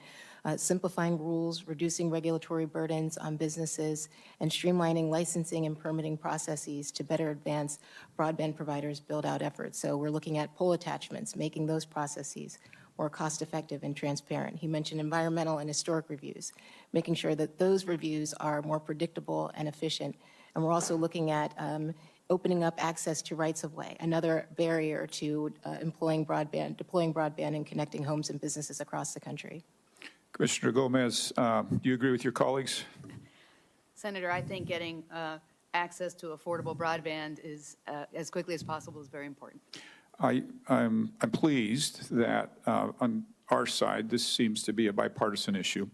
Speaker 8: simplifying rules, reducing regulatory burdens on businesses, and streamlining licensing and permitting processes to better advance broadband providers' build-out efforts. So we're looking at pole attachments, making those processes more cost-effective and transparent. He mentioned environmental and historic reviews, making sure that those reviews are more predictable and efficient. And we're also looking at opening up access to rights-of-way, another barrier to deploying broadband and connecting homes and businesses across the country.
Speaker 12: Commissioner Gomez, do you agree with your colleagues?
Speaker 4: Senator, I think getting access to affordable broadband is as quickly as possible is very important.
Speaker 12: I'm pleased that on our side, this seems to be a bipartisan issue.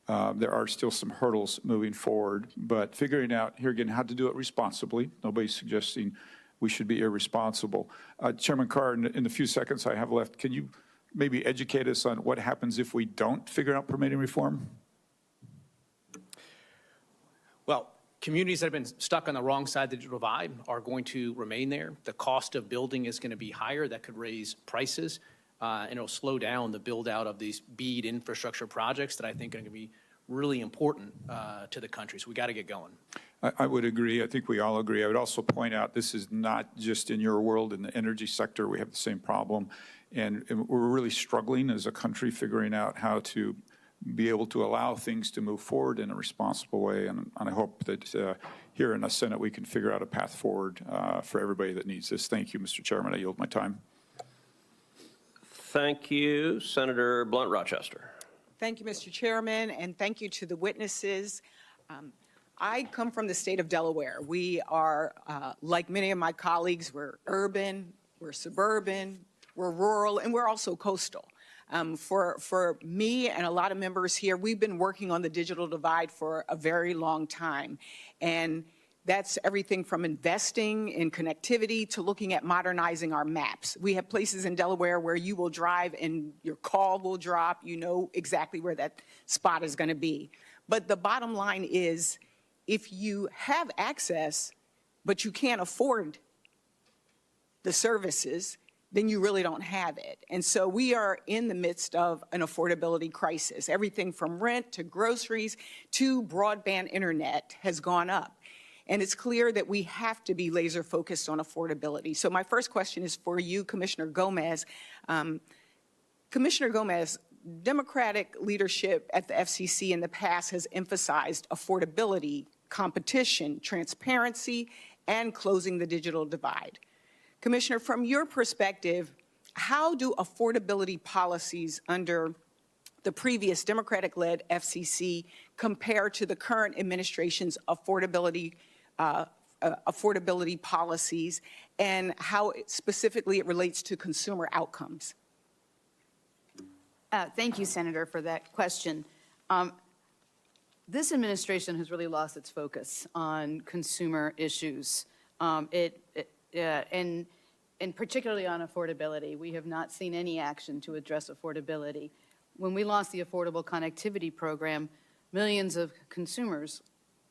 Speaker 12: There are still some hurdles moving forward, but figuring out here again how to do it responsibly. Nobody's suggesting we should be irresponsible. Chairman Carr, in the few seconds I have left, can you maybe educate us on what happens if we don't figure out permitting reform?
Speaker 7: Well, communities that have been stuck on the wrong side of the digital divide are going to remain there. The cost of building is going to be higher. That could raise prices, and it'll slow down the build out of these BEAD infrastructure projects that I think are going to be really important to the country. So we got to get going.
Speaker 12: I would agree. I think we all agree. I would also point out this is not just in your world. In the energy sector, we have the same problem. And we're really struggling as a country figuring out how to be able to allow things to move forward in a responsible way. And I hope that here in the Senate we can figure out a path forward for everybody that needs this. Thank you, Mr. Chairman. I yield my time.
Speaker 5: Thank you. Senator Blunt Rochester.
Speaker 13: Thank you, Mr. Chairman, and thank you to the witnesses. I come from the state of Delaware. We are, like many of my colleagues, we're urban, we're suburban, we're rural, and we're also coastal. For me and a lot of members here, we've been working on the digital divide for a very long time. And that's everything from investing in connectivity to looking at modernizing our maps. We have places in Delaware where you will drive and your call will drop. You know exactly where that spot is going to be. But the bottom line is, if you have access, but you can't afford the services, then you really don't have it. And so we are in the midst of an affordability crisis. Everything from rent to groceries to broadband internet has gone up. And it's clear that we have to be laser focused on affordability. So my first question is for you, Commissioner Gomez. Commissioner Gomez, Democratic leadership at the FCC in the past has emphasized affordability, competition, transparency, and closing the digital divide. Commissioner, from your perspective, how do affordability policies under the previous Democratic-led FCC compare to the current administration's affordability policies, and how specifically it relates to consumer outcomes?
Speaker 4: Thank you, Senator, for that question. This administration has really lost its focus on consumer issues. And and particularly on affordability. We have not seen any action to address affordability. When we launched the Affordable Connectivity Program, millions of consumers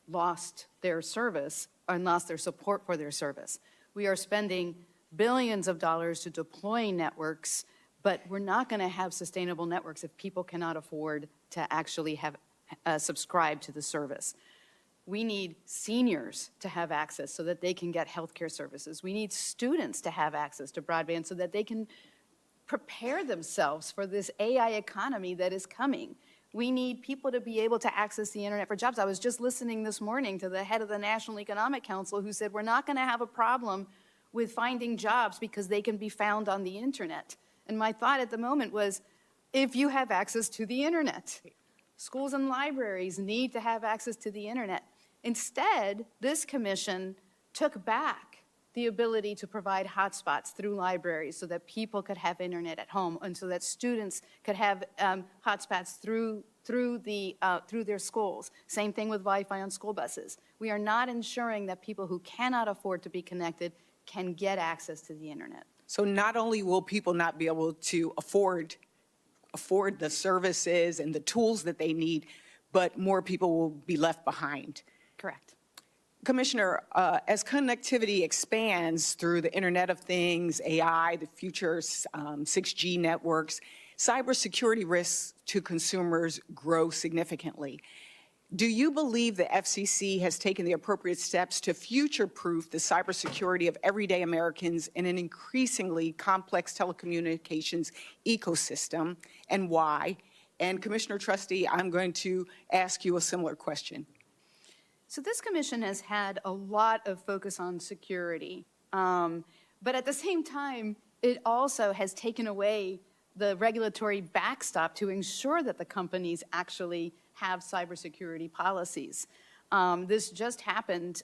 Speaker 4: lost their service and lost their support for their service. We are spending billions of dollars to deploy networks, but we're not going to have sustainable networks if people cannot afford to actually have subscribe to the service. We need seniors to have access so that they can get healthcare services. We need students to have access to broadband so that they can prepare themselves for this AI economy that is coming. We need people to be able to access the internet for jobs. I was just listening this morning to the head of the National Economic Council who said we're not going to have a problem with finding jobs because they can be found on the internet. And my thought at the moment was, if you have access to the internet, schools and libraries need to have access to the internet. Instead, this commission took back the ability to provide hotspots through libraries so that people could have internet at home and so that students could have hotspots through their schools. Same thing with Wi-Fi on school buses. We are not ensuring that people who cannot afford to be connected can get access to the internet.
Speaker 13: So not only will people not be able to afford the services and the tools that they need, but more people will be left behind.
Speaker 4: Correct.
Speaker 13: Commissioner, as connectivity expands through the Internet of Things, AI, the future 6G networks, cybersecurity risks to consumers grow significantly. Do you believe the FCC has taken the appropriate steps to future-proof the cybersecurity of everyday Americans in an increasingly complex telecommunications ecosystem, and why? And Commissioner Trustee, I'm going to ask you a similar question.
Speaker 4: So this commission has had a lot of focus on security, but at the same time, it also has taken away the regulatory backstop to ensure that the companies actually have cybersecurity policies. This just happened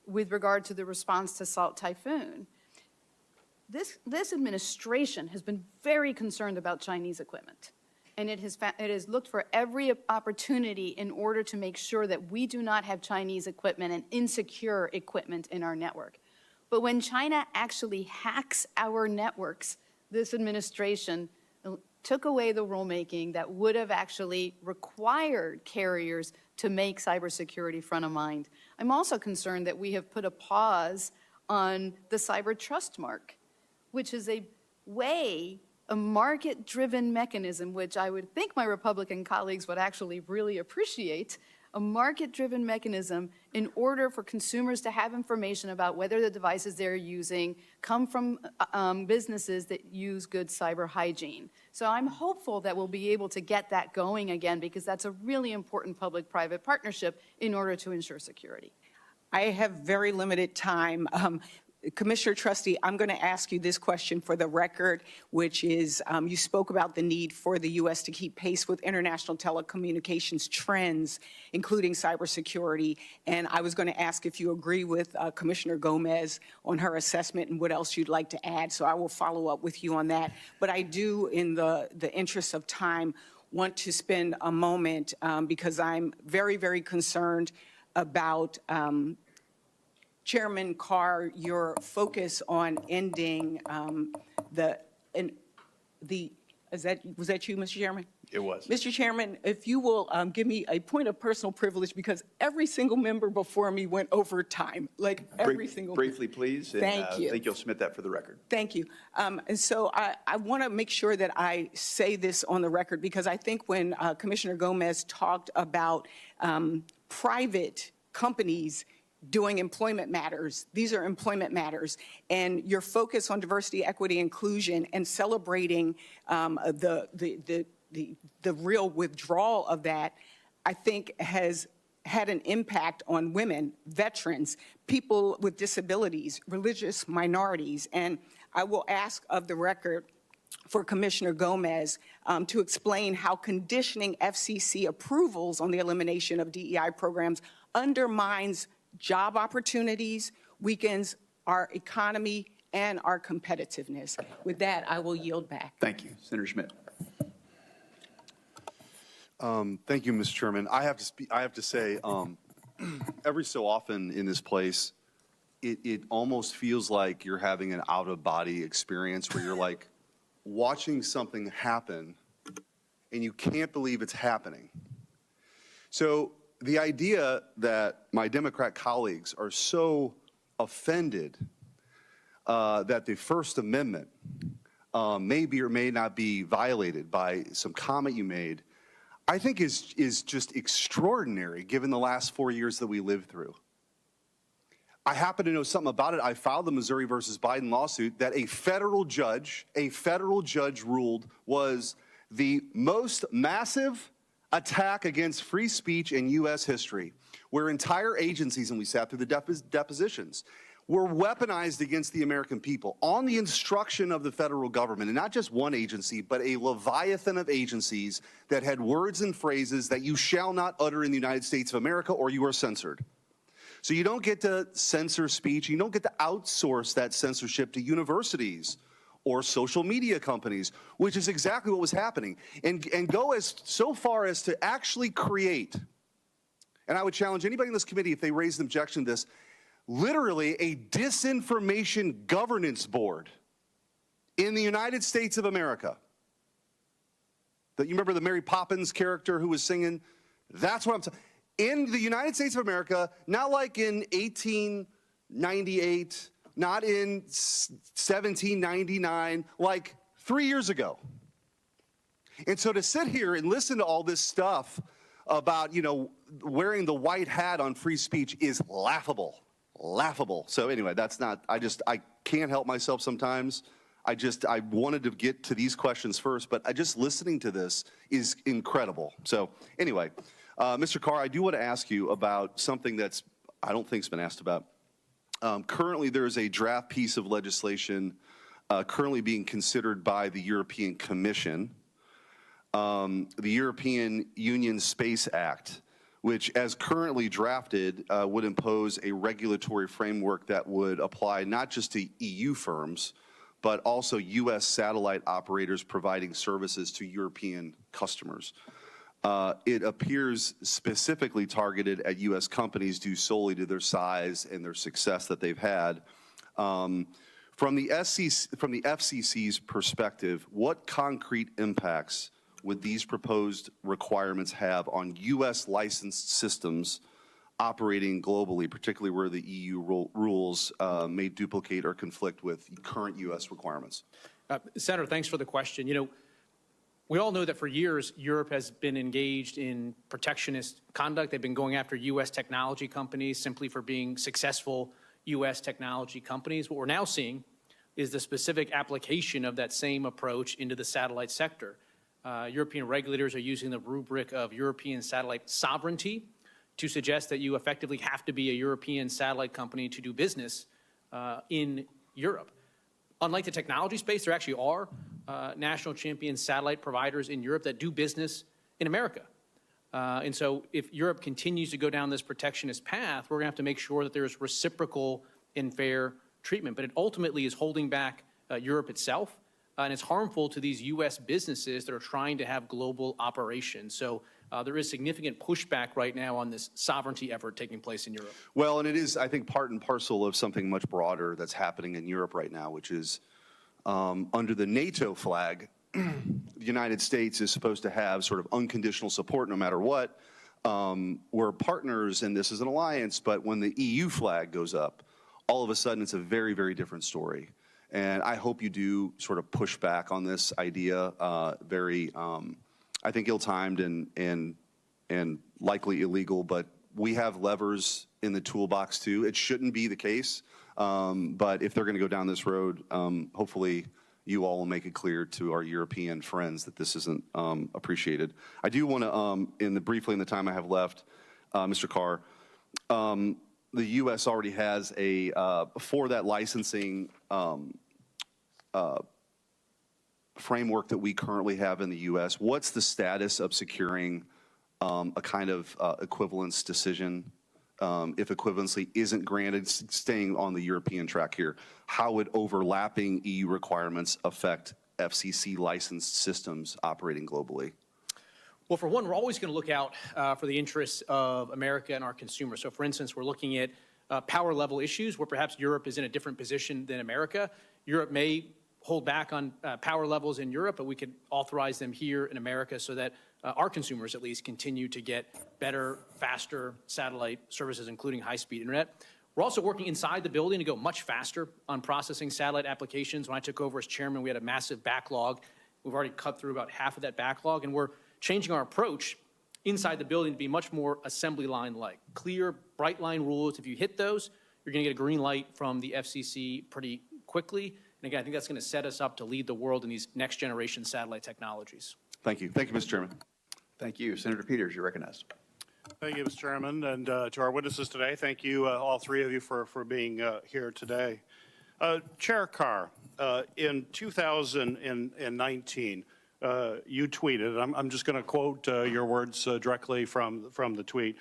Speaker 4: with regard to the response to Salt Typhoon. This administration has been very concerned about Chinese equipment, and it has looked for every opportunity in order to make sure that we do not have Chinese equipment and insecure equipment in our network. But when China actually hacks our networks, this administration took away the rulemaking that would have actually required carriers to make cybersecurity front of mind. I'm also concerned that we have put a pause on the Cyber Trust Mark, which is a market-driven mechanism, which I would think my Republican colleagues would actually really appreciate, a market-driven mechanism in order for consumers to have information about whether the devices they're using come from businesses that use good cyber hygiene. So I'm hopeful that we'll be able to get that going again, because that's a really important public-private partnership in order to ensure security.
Speaker 13: I have very limited time. Commissioner Trustee, I'm going to ask you this question for the record, which is, you spoke about the need for the U.S. to keep pace with international telecommunications trends, including cybersecurity. And I was going to ask if you agree with Commissioner Gomez on her assessment and what else you'd like to add. So I will follow up with you on that. But I do, in the interest of time, want to spend a moment because I'm very, very concerned about Chairman Carr, your focus on ending was that you, Mr. Chairman?
Speaker 14: It was.
Speaker 13: Mr. Chairman, if you will give me a point of personal privilege, because every single member before me went over time, like every single.
Speaker 14: Briefly, please. And,
Speaker 13: Thank you.
Speaker 14: I think you'll submit that for the record.
Speaker 13: Thank you. And so I want to make sure that I say this on the record, because I think when Commissioner Gomez talked about private companies doing employment matters, these are employment matters, and your focus on diversity, equity, inclusion, and celebrating the real withdrawal of that, I think has had an impact on women, veterans, people with disabilities, religious minorities. And I will ask of the record for Commissioner Gomez to explain how conditioning FCC approvals on the elimination of DEI programs undermines job opportunities, weakens our economy and our competitiveness. With that, I will yield back.
Speaker 14: Thank you. Senator Schmidt.
Speaker 15: Thank you, Mr. Chairman. I have to say, every so often in this place, it almost feels like you're having an out-of-body experience where you're like watching something happen and you can't believe it's happening. So the idea that my Democrat colleagues are so offended that the First Amendment may be or may not be violated by some comment you made, I think is just extraordinary given the last 4 years that we lived through. I happen to know something about it. I filed the Missouri versus Biden lawsuit that a federal judge ruled was the most massive attack against free speech in U.S. history, where entire agencies, and we sat through the depositions, were weaponized against the American people on the instruction of the federal government, and not just one agency, but a leviathan of agencies that had words and phrases that you shall not utter in the United States of America or you are censored. So you don't get to censor speech, you don't get to outsource that censorship to universities or social media companies, which is exactly what was happening. And go so far as to actually create, and I would challenge anybody in this committee if they raise an objection to this, literally a disinformation governance board in the United States of America. That you remember the Mary Poppins character who was singing? That's what I'm talking. In the United States of America, not like in 1898, not in 1799, like 3 years ago. And so to sit here and listen to all this stuff about, wearing the white hat on free speech is laughable. Laughable. So anyway, that's not, I can't help myself sometimes. I wanted to get to these questions first, but just listening to this is incredible. So anyway, Mr. Carr, I do want to ask you about something that's, I don't think has been asked about. Currently, there is a draft piece of legislation currently being considered by the European Commission, the European Union Space Act, which as currently drafted would impose a regulatory framework that would apply not just to EU firms, but also U.S. satellite operators providing services to European customers. It appears specifically targeted at U.S. companies due solely to their size and their success that they've had. From the FCC's perspective, what concrete impacts would these proposed requirements have on U.S. licensed systems operating globally, particularly where the EU rules may duplicate or conflict with current U.S. requirements?
Speaker 7: Senator, thanks for the question. We all know that for years, Europe has been engaged in protectionist conduct. They've been going after U.S. technology companies simply for being successful U.S. technology companies. What we're now seeing is the specific application of that same approach into the satellite sector. European regulators are using the rubric of European satellite sovereignty to suggest that you effectively have to be a European satellite company to do business in Europe. Unlike the technology space, there actually are national champion satellite providers in Europe that do business in America. And so if Europe continues to go down this protectionist path, we're going to have to make sure that there's reciprocal and fair treatment. But it ultimately is holding back Europe itself, and it's harmful to these U.S. businesses that are trying to have global operations. So there is significant pushback right now on this sovereignty effort taking place in Europe.
Speaker 15: Well, and it is, I think, part and parcel of something much broader that's happening in Europe right now, which is under the NATO flag, the United States is supposed to have sort of unconditional support no matter what. We're partners and this is an alliance, but when the EU flag goes up, all of a sudden it's a very, very different story. And I hope you do sort of push back on this idea, I think ill-timed and likely illegal, but we have levers in the toolbox too. It shouldn't be the case, but if they're going to go down this road, hopefully you all will make it clear to our European friends that this isn't appreciated. I do want to, briefly in the time I have left, Mr. Carr, the U.S. already has for that licensing framework that we currently have in the U.S., what's the status of securing a kind of equivalence decision if equivalency isn't granted, staying on the European track here? How would overlapping EU requirements affect FCC licensed systems operating globally?
Speaker 7: Well, for one, we're always going to look out for the interests of America and our consumers. So, for instance, we're looking at power level issues where perhaps Europe is in a different position than America. Europe may hold back on power levels in Europe, but we could authorize them here in America so that our consumers at least continue to get better, faster satellite services, including high-speed internet. We're also working inside the building to go much faster on processing satellite applications. When I took over as chairman, we had a massive backlog. We've already cut through about half of that backlog, and we're changing our approach inside the building to be much more assembly line-like. Clear, bright line rules. If you hit those, you're going to get a green light from the FCC pretty quickly. And again, I think that's going to set us up to lead the world in these next-generation satellite technologies.
Speaker 15: Thank you. Thank you, Mr. Chairman.
Speaker 14: Thank you. Senator Peters, you're recognized.
Speaker 16: Thank you, Mr. Chairman, and to our witnesses today, thank you, all three of you, for being here today. Chair Carr, in 2019, you tweeted, I'm just going to quote your words directly from the tweet.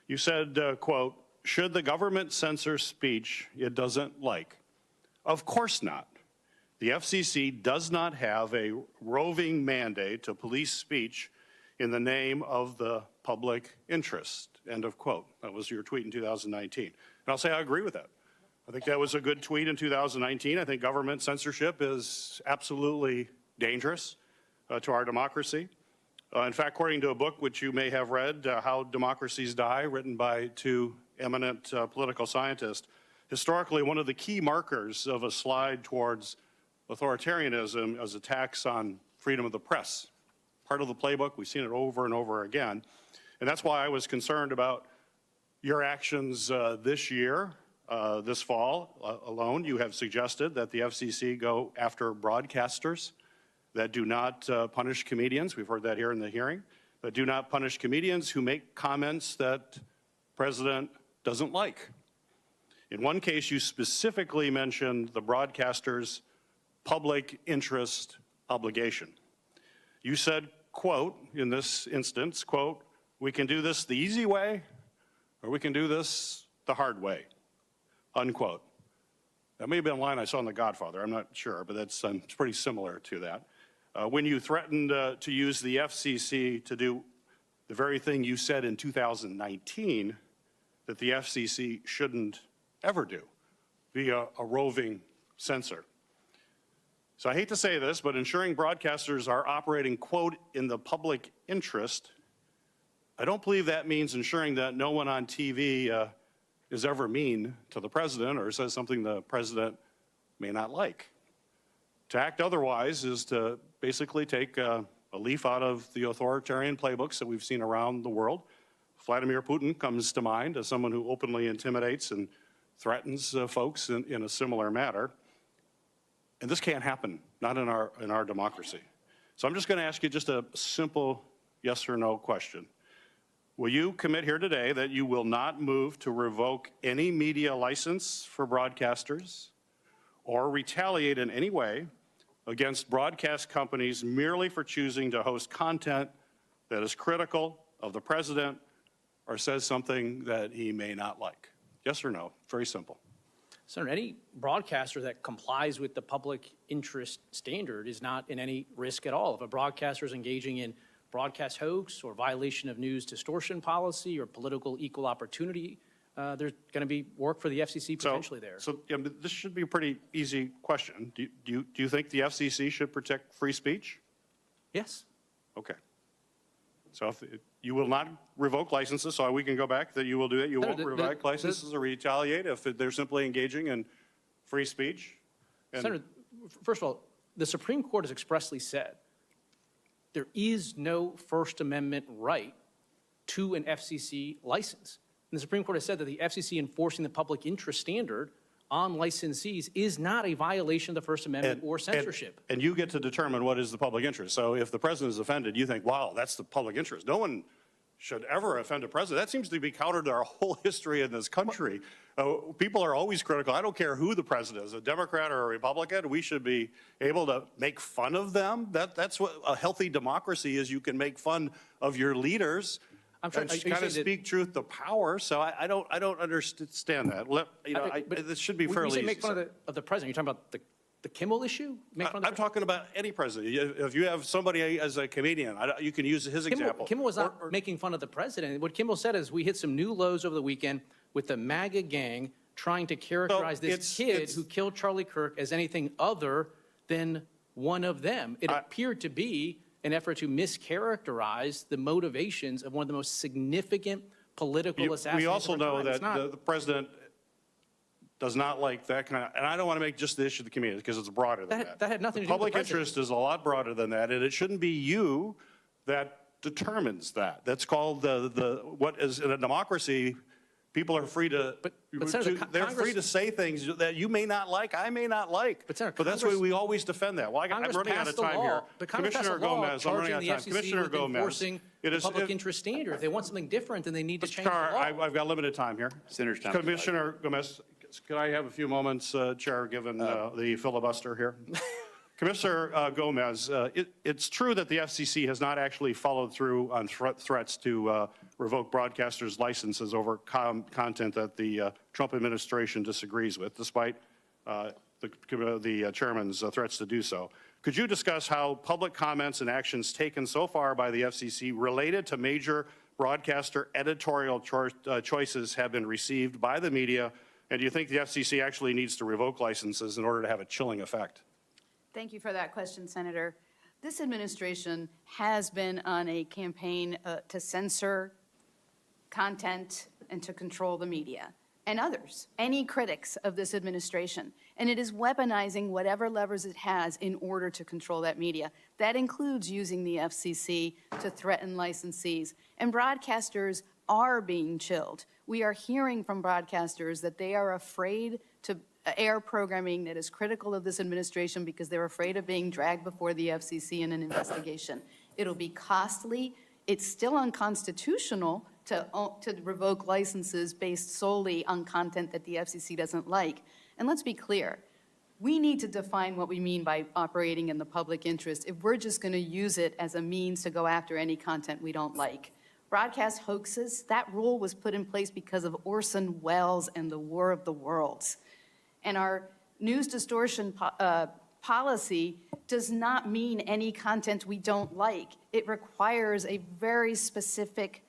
Speaker 16: You said, quote, "Should the government censor speech it doesn't like? Of course not. The FCC does not have a roving mandate to police speech in the name of the public interest," end of quote. That was your tweet in 2019. And I'll say I agree with that. I think that was a good tweet in 2019. I think government censorship is absolutely dangerous to our democracy. In fact, according to a book which you may have read, How Democracies Die, written by two eminent political scientists, historically one of the key markers of a slide towards authoritarianism is attacks on freedom of the press. Part of the playbook, we've seen it over and over again. And that's why I was concerned about your actions this year, this fall alone. You have suggested that the FCC go after broadcasters that do not punish comedians. We've heard that here in the hearing. That do not punish comedians who make comments that the president doesn't like. In one case, you specifically mentioned the broadcaster's public interest obligation. You said, quote, in this instance, quote, "We can do this the easy way, or we can do this the hard way," unquote. That may have been a line I saw in The Godfather, I'm not sure, but that's it's pretty similar to that. When you threatened to use the FCC to do the very thing you said in 2019 that the FCC shouldn't ever do, be a roving censor. So I hate to say this, but ensuring broadcasters are operating, quote, "in the public interest," I don't believe that means ensuring that no one on TV is ever mean to the president or says something the president may not like. To act otherwise is to basically take a leaf out of the authoritarian playbooks that we've seen around the world. Vladimir Putin comes to mind as someone who openly intimidates and threatens folks in a similar manner. And this can't happen, not in our democracy. So I'm just going to ask you just a simple yes or no question. Will you commit here today that you will not move to revoke any media license for broadcasters or retaliate in any way against broadcast companies merely for choosing to host content that is critical of the president or says something that he may not like? Yes or no? Very simple.
Speaker 7: Senator, any broadcaster that complies with the public interest standard is not in any risk at all. If a broadcaster is engaging in broadcast hoax or violation of news distortion policy or political equal opportunity, there's going to be work for the FCC potentially there.
Speaker 16: So yeah, but this should be a pretty easy question. Do you think the FCC should protect free speech?
Speaker 7: Yes.
Speaker 16: Okay. So if you will not revoke licenses, so we can go back that you will do it. You won't revoke licenses or retaliate if they're simply engaging in free speech? And
Speaker 7: Senator, first of all, the Supreme Court has expressly said there is no First Amendment right to an FCC license. And the Supreme Court has said that the FCC enforcing the public interest standard on licensees is not a violation of the First Amendment or censorship.
Speaker 16: And you get to determine what is the public interest. So if the president is offended, you think, wow, that's the public interest. No one should ever offend a president. That seems to be counter to our whole history in this country. People are always critical. I don't care who the president is, a Democrat or a Republican. We should be able to make fun of them. That's what a healthy democracy is. You can make fun of your leaders.
Speaker 7: I'm trying
Speaker 16: to kind of speak truth to power. So I don't understand that. This should be fairly
Speaker 7: easy.
Speaker 16: easy.
Speaker 7: Make fun of the president. You're talking about the Kimmel issue?
Speaker 16: I'm talking about any president. If you have somebody as a comedian, you can use his example.
Speaker 7: Kimmel was not making fun of the president. What Kimmel said is we hit some new lows over the weekend with the MAGA gang trying to characterize this kid who killed Charlie Kirk as anything other than one of them. It appeared to be an effort to mischaracterize the motivations of one of the most significant political assassinations.
Speaker 16: We also
Speaker 7: of our
Speaker 16: know
Speaker 7: time. It's
Speaker 16: that
Speaker 7: not-
Speaker 16: the president does not like that kind of, and I don't want to make just the issue of the community because it's broader than that.
Speaker 7: That had nothing to do with the
Speaker 16: Public
Speaker 7: president.
Speaker 16: interest is a lot broader than that, and it shouldn't be you that determines that. That's called what is in a democracy. People are free to,
Speaker 7: Senator,
Speaker 16: they're free
Speaker 7: Congress-
Speaker 16: to say things that you may not like, I may not like.
Speaker 7: But, Senator,
Speaker 16: but that's why
Speaker 7: Congress-
Speaker 16: we always defend that. Well, I'm
Speaker 7: Congress
Speaker 16: running out of
Speaker 7: passed a
Speaker 16: time
Speaker 7: law-
Speaker 16: here.
Speaker 7: but Congress passed a
Speaker 16: Commissioner
Speaker 7: law
Speaker 16: Gomez, I'm running
Speaker 7: charging
Speaker 16: out of
Speaker 7: the
Speaker 16: time.
Speaker 7: FCC
Speaker 16: Commissioner
Speaker 7: with
Speaker 16: Gomez.
Speaker 7: enforcing the public interest standard. If they want something different, then they need to
Speaker 16: Mr.
Speaker 7: change the
Speaker 16: Carr,
Speaker 7: law.
Speaker 16: I've got limited time here.
Speaker 14: Senator's time.
Speaker 16: Commissioner Gomez, could I have a few moments, Chair, given the filibuster here? Commissioner Gomez, it's true that the FCC has not actually followed through on threats to revoke broadcasters' licenses over content that the Trump administration disagrees with, despite the chairman's threats to do so. Could you discuss how public comments and actions taken so far by the FCC related to major broadcaster editorial choices have been received by the media? And do you think the FCC actually needs to revoke licenses in order to have a chilling effect?
Speaker 4: Thank you for that question, Senator. This administration has been on a campaign to censor content and to control the media and others, any critics of this administration. And it is weaponizing whatever levers it has in order to control that media. That includes using the FCC to threaten licensees. And broadcasters are being chilled. We are hearing from broadcasters that they are afraid to air programming that is critical of this administration because they're afraid of being dragged before the FCC in an investigation. It'll be costly. It's still unconstitutional to revoke licenses based solely on content that the FCC doesn't like. And let's be clear, we need to define what we mean by operating in the public interest if we're just going to use it as a means to go after any content we don't like. Broadcast hoaxes, that rule was put in place because of Orson Welles and the War of the Worlds. And our news distortion policy does not mean any content we don't like. It requires a very specific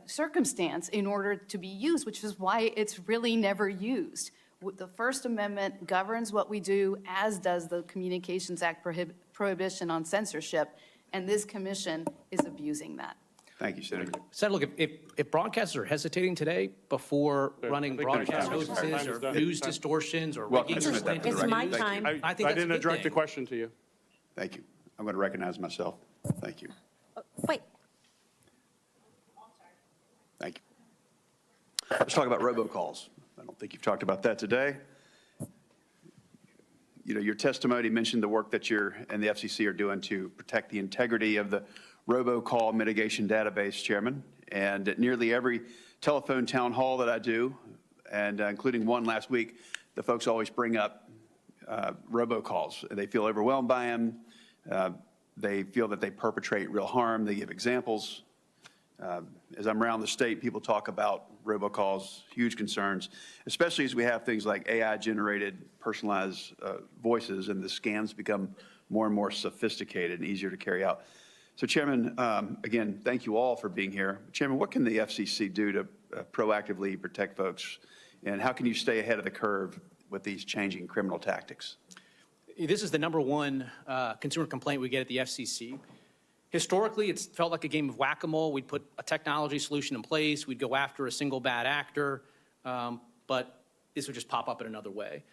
Speaker 4: circumstance in order to be used, which is why it's really never used. The First Amendment governs what we do, as does the Communications Act prohibition on censorship, and this commission is abusing that.
Speaker 14: Thank you, Senator.
Speaker 7: Senator, look, if broadcasters are hesitating today before running broadcast hoaxes or news distortions or rigging or slanted
Speaker 14: It's my
Speaker 7: news,
Speaker 14: time.
Speaker 7: I think that's a good
Speaker 16: direct the
Speaker 7: thing.
Speaker 16: question to you.
Speaker 14: Thank you. I'm going to recognize myself. Thank you.
Speaker 6: Wait.
Speaker 14: Thank you. Let's talk about robocalls. I don't think you've talked about that today. You know, your testimony mentioned the work that you and the FCC are doing to protect the integrity of the robocall mitigation database, Chairman. And at nearly every telephone town hall that I do, and including one last week, the folks always bring up robocalls. They feel overwhelmed by them. They feel that they perpetrate real harm. They give examples. As I'm around the state, people talk about robocalls, huge concerns, especially as we have things like AI-generated personalized voices, and the scams become more and more sophisticated and easier to carry out. So, Chairman, again, thank you all for being here. Chairman, what can the FCC do to proactively protect folks, and how can you stay ahead of the curve with these changing criminal tactics?
Speaker 7: This is the number one consumer complaint we get at the FCC. Historically, it's felt like a game of whack-a-mole. We'd put a technology solution in place. We'd go after a single bad actor, but this would just pop up in another way.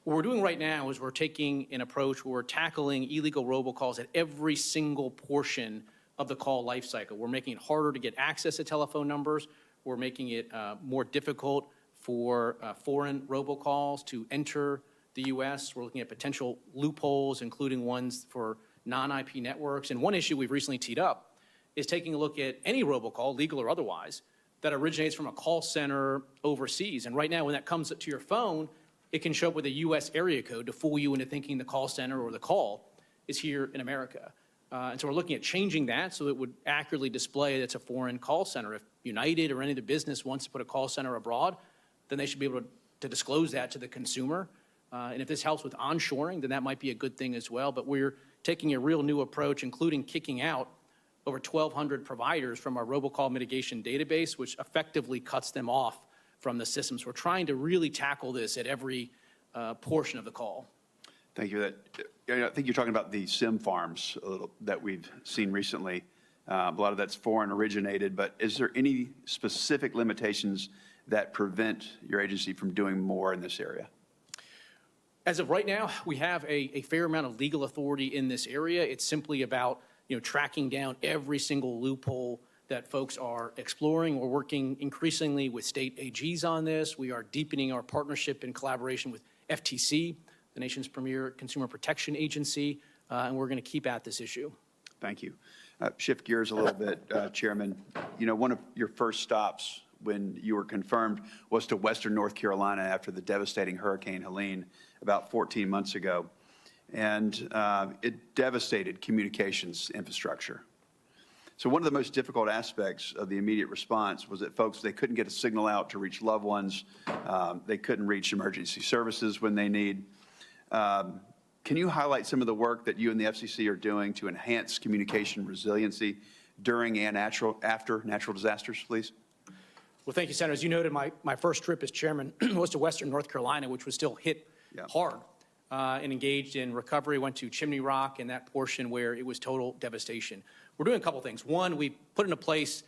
Speaker 7: What we're doing right now is we're taking an approach where we're tackling illegal robocalls at every single portion of the call lifecycle. We're making it harder to get access to telephone numbers. We're making it more difficult for foreign robocalls to enter the U.S. We're looking at potential loopholes, including ones for non-IP networks. And one issue we've recently teed up is taking a look at any robocall, legal or otherwise, that originates from a call center overseas. And right now, when that comes to your phone, it can show up with a U.S. area code to fool you into thinking the call center or the call is here in America. And so we're looking at changing that so it would accurately display that it's a foreign call center. If United or any of the business wants to put a call center abroad, then they should be able to disclose that to the consumer. And if this helps with onshoring, then that might be a good thing as well. But we're taking a real new approach, including kicking out over 1,200 providers from our robocall mitigation database, which effectively cuts them off from the systems. We're trying to really tackle this at every portion of the call.
Speaker 14: Thank you. I think you're talking about the SIM farms a little, that we've seen recently. A lot of that's foreign originated, but is there any specific limitations that prevent your agency from doing more in this area?
Speaker 7: As of right now, we have a fair amount of legal authority in this area. It's simply about tracking down every single loophole that folks are exploring. We're working increasingly with state AGs on this. We are deepening our partnership and collaboration with FTC, the nation's premier consumer protection agency, and we're going to keep at this issue.
Speaker 14: Thank you. Shift gears a little bit, Chairman. One of your first stops when you were confirmed was to Western North Carolina after the devastating Hurricane Helene about 14 months ago. And it devastated communications infrastructure. So one of the most difficult aspects of the immediate response was that folks, they couldn't get a signal out to reach loved ones. They couldn't reach emergency services when they need. Can you highlight some of the work that you and the FCC are doing to enhance communication resiliency during and after natural disasters, please?
Speaker 7: Well, thank you, Senator. As you noted, my first trip as chairman was to Western North Carolina, which was still hit hard and engaged in recovery. Went to Chimney Rock and that portion where it was total devastation. We're doing a couple things. One, we put into place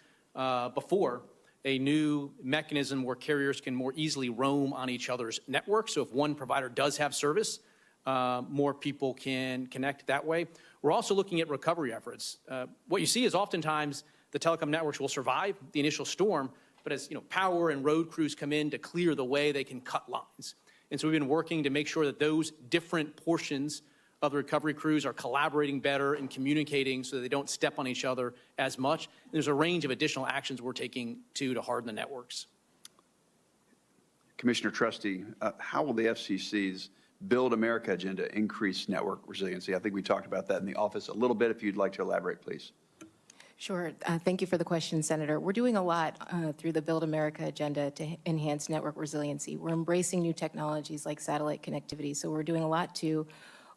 Speaker 7: before a new mechanism where carriers can more easily roam on each other's networks. So if one provider does have service, more people can connect that way. We're also looking at recovery efforts. What you see is oftentimes the telecom networks will survive the initial storm, but as power and road crews come in to clear the way, they can cut lines. And so we've been working to make sure that those different portions of the recovery crews are collaborating better and communicating so that they don't step on each other as much. And there's a range of additional actions we're taking to harden the networks.
Speaker 14: Commissioner Trusty, how will the FCC's Build America agenda increase network resiliency? I think we talked about that in the office a little bit. If you'd like to elaborate, please.
Speaker 8: Sure. Thank you for the question, Senator. We're doing a lot through the Build America agenda to enhance network resiliency. We're embracing new technologies like satellite connectivity. So we're doing a lot to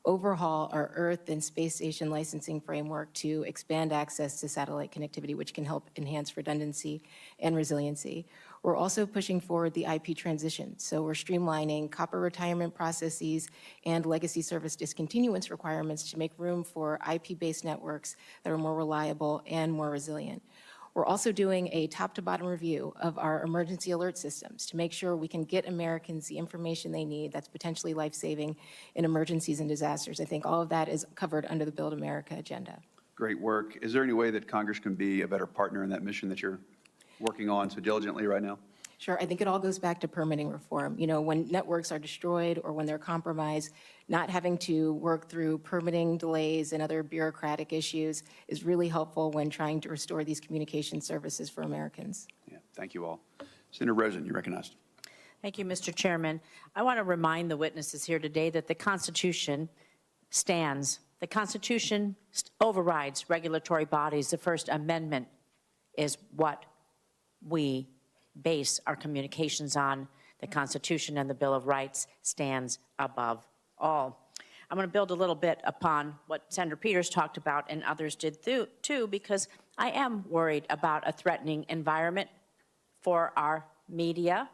Speaker 8: overhaul our Earth and space station licensing framework to expand access to satellite connectivity, which can help enhance redundancy and resiliency. We're also pushing forward the IP transition. So we're streamlining copper retirement processes and legacy service discontinuance requirements to make room for IP-based networks that are more reliable and more resilient. We're also doing a top-to-bottom review of our emergency alert systems to make sure we can get Americans the information they need that's potentially life-saving in emergencies and disasters. I think all of that is covered under the Build America agenda.
Speaker 14: Great work. Is there any way that Congress can be a better partner in that mission that you're working on so diligently right now?
Speaker 8: Sure. I think it all goes back to permitting reform. When networks are destroyed or when they're compromised, not having to work through permitting delays and other bureaucratic issues is really helpful when trying to restore these communication services for Americans.
Speaker 14: Yeah, thank you all. Senator Rosen, you're recognized.
Speaker 17: Thank you, Mr. Chairman. I want to remind the witnesses here today that the Constitution stands. The Constitution overrides regulatory bodies. The First Amendment is what we base our communications on. The Constitution and the Bill of Rights stands above all. I'm going to build a little bit upon what Senator Peters talked about and others did too, because I am worried about a threatening environment for our media.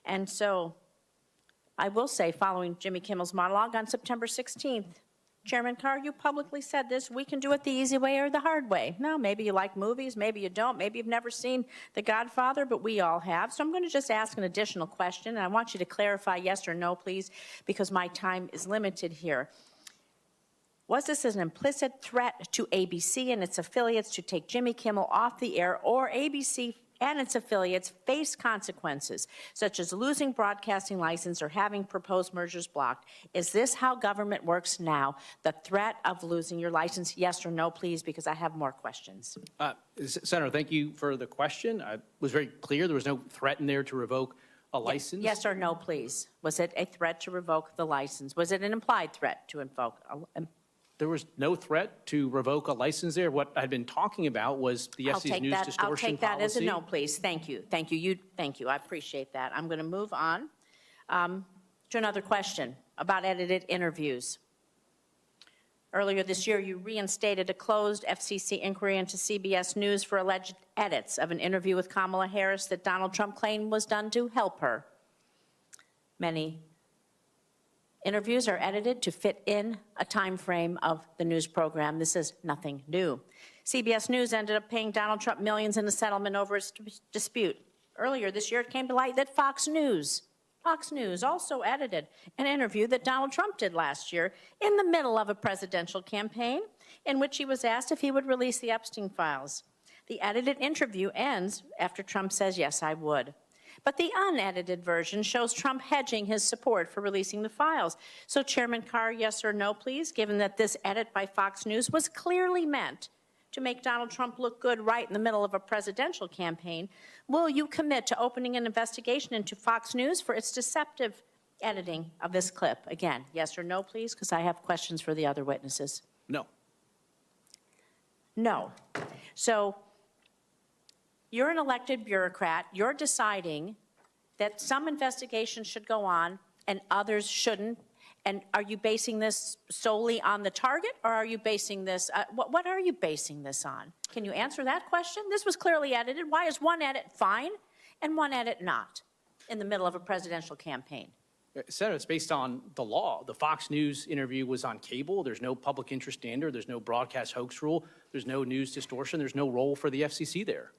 Speaker 17: And so I will say, following Jimmy Kimmel's monologue on September 16th, Chairman Carr, you publicly said this: we can do it the easy way or the hard way. Now, maybe you like movies, maybe you don't, maybe you've never seen The Godfather, but we all have. So I'm going to just ask an additional question, and I want you to clarify yes or no, please, because my time is limited here. Was this an implicit threat to ABC and its affiliates to take Jimmy Kimmel off the air, or ABC and its affiliates face consequences, such as losing broadcasting license or having proposed mergers blocked? Is this how government works now, the threat of losing your license? Yes or no, please, because I have more questions.
Speaker 7: Senator, thank you for the question. I was very clear. There was no threat in there to revoke a license.
Speaker 17: Yes or no, please. Was it a threat to revoke the license? Was it an implied threat to invoke?
Speaker 7: There was no threat to revoke a license there. What I'd been talking about was the FCC's news distortion policy.
Speaker 17: I'll take that as a no, please. Thank you. Thank you. Thank you. I appreciate that. I'm going to move on to another question about edited interviews. Earlier this year, you reinstated a closed FCC inquiry into CBS News for alleged edits of an interview with Kamala Harris that Donald Trump claimed was done to help her. Many interviews are edited to fit in a time frame of the news program. This is nothing new. CBS News ended up paying Donald Trump millions in a settlement over its dispute. Earlier this year, it came to light that Fox News also edited an interview that Donald Trump did last year in the middle of a presidential campaign in which he was asked if he would release the Epstein files. The edited interview ends after Trump says, yes, I would. But the unedited version shows Trump hedging his support for releasing the files. So Chairman Carr, yes or no, please, given that this edit by Fox News was clearly meant to make Donald Trump look good right in the middle of a presidential campaign, will you commit to opening an investigation into Fox News for its deceptive editing of this clip? Again, yes or no, please, because I have questions for the other witnesses.
Speaker 7: No.
Speaker 17: No. So you're an elected bureaucrat. You're deciding that some investigations should go on and others shouldn't. And are you basing this solely on the target, or are you basing this, what are you basing this on? Can you answer that question? This was clearly edited. Why is one edit fine and one edit not in the middle of a presidential campaign?
Speaker 7: Senator, it's based on the law. The Fox News interview was on cable. There's no public interest standard. There's no broadcast hoax rule. There's no news distortion. There's no role for the FCC there.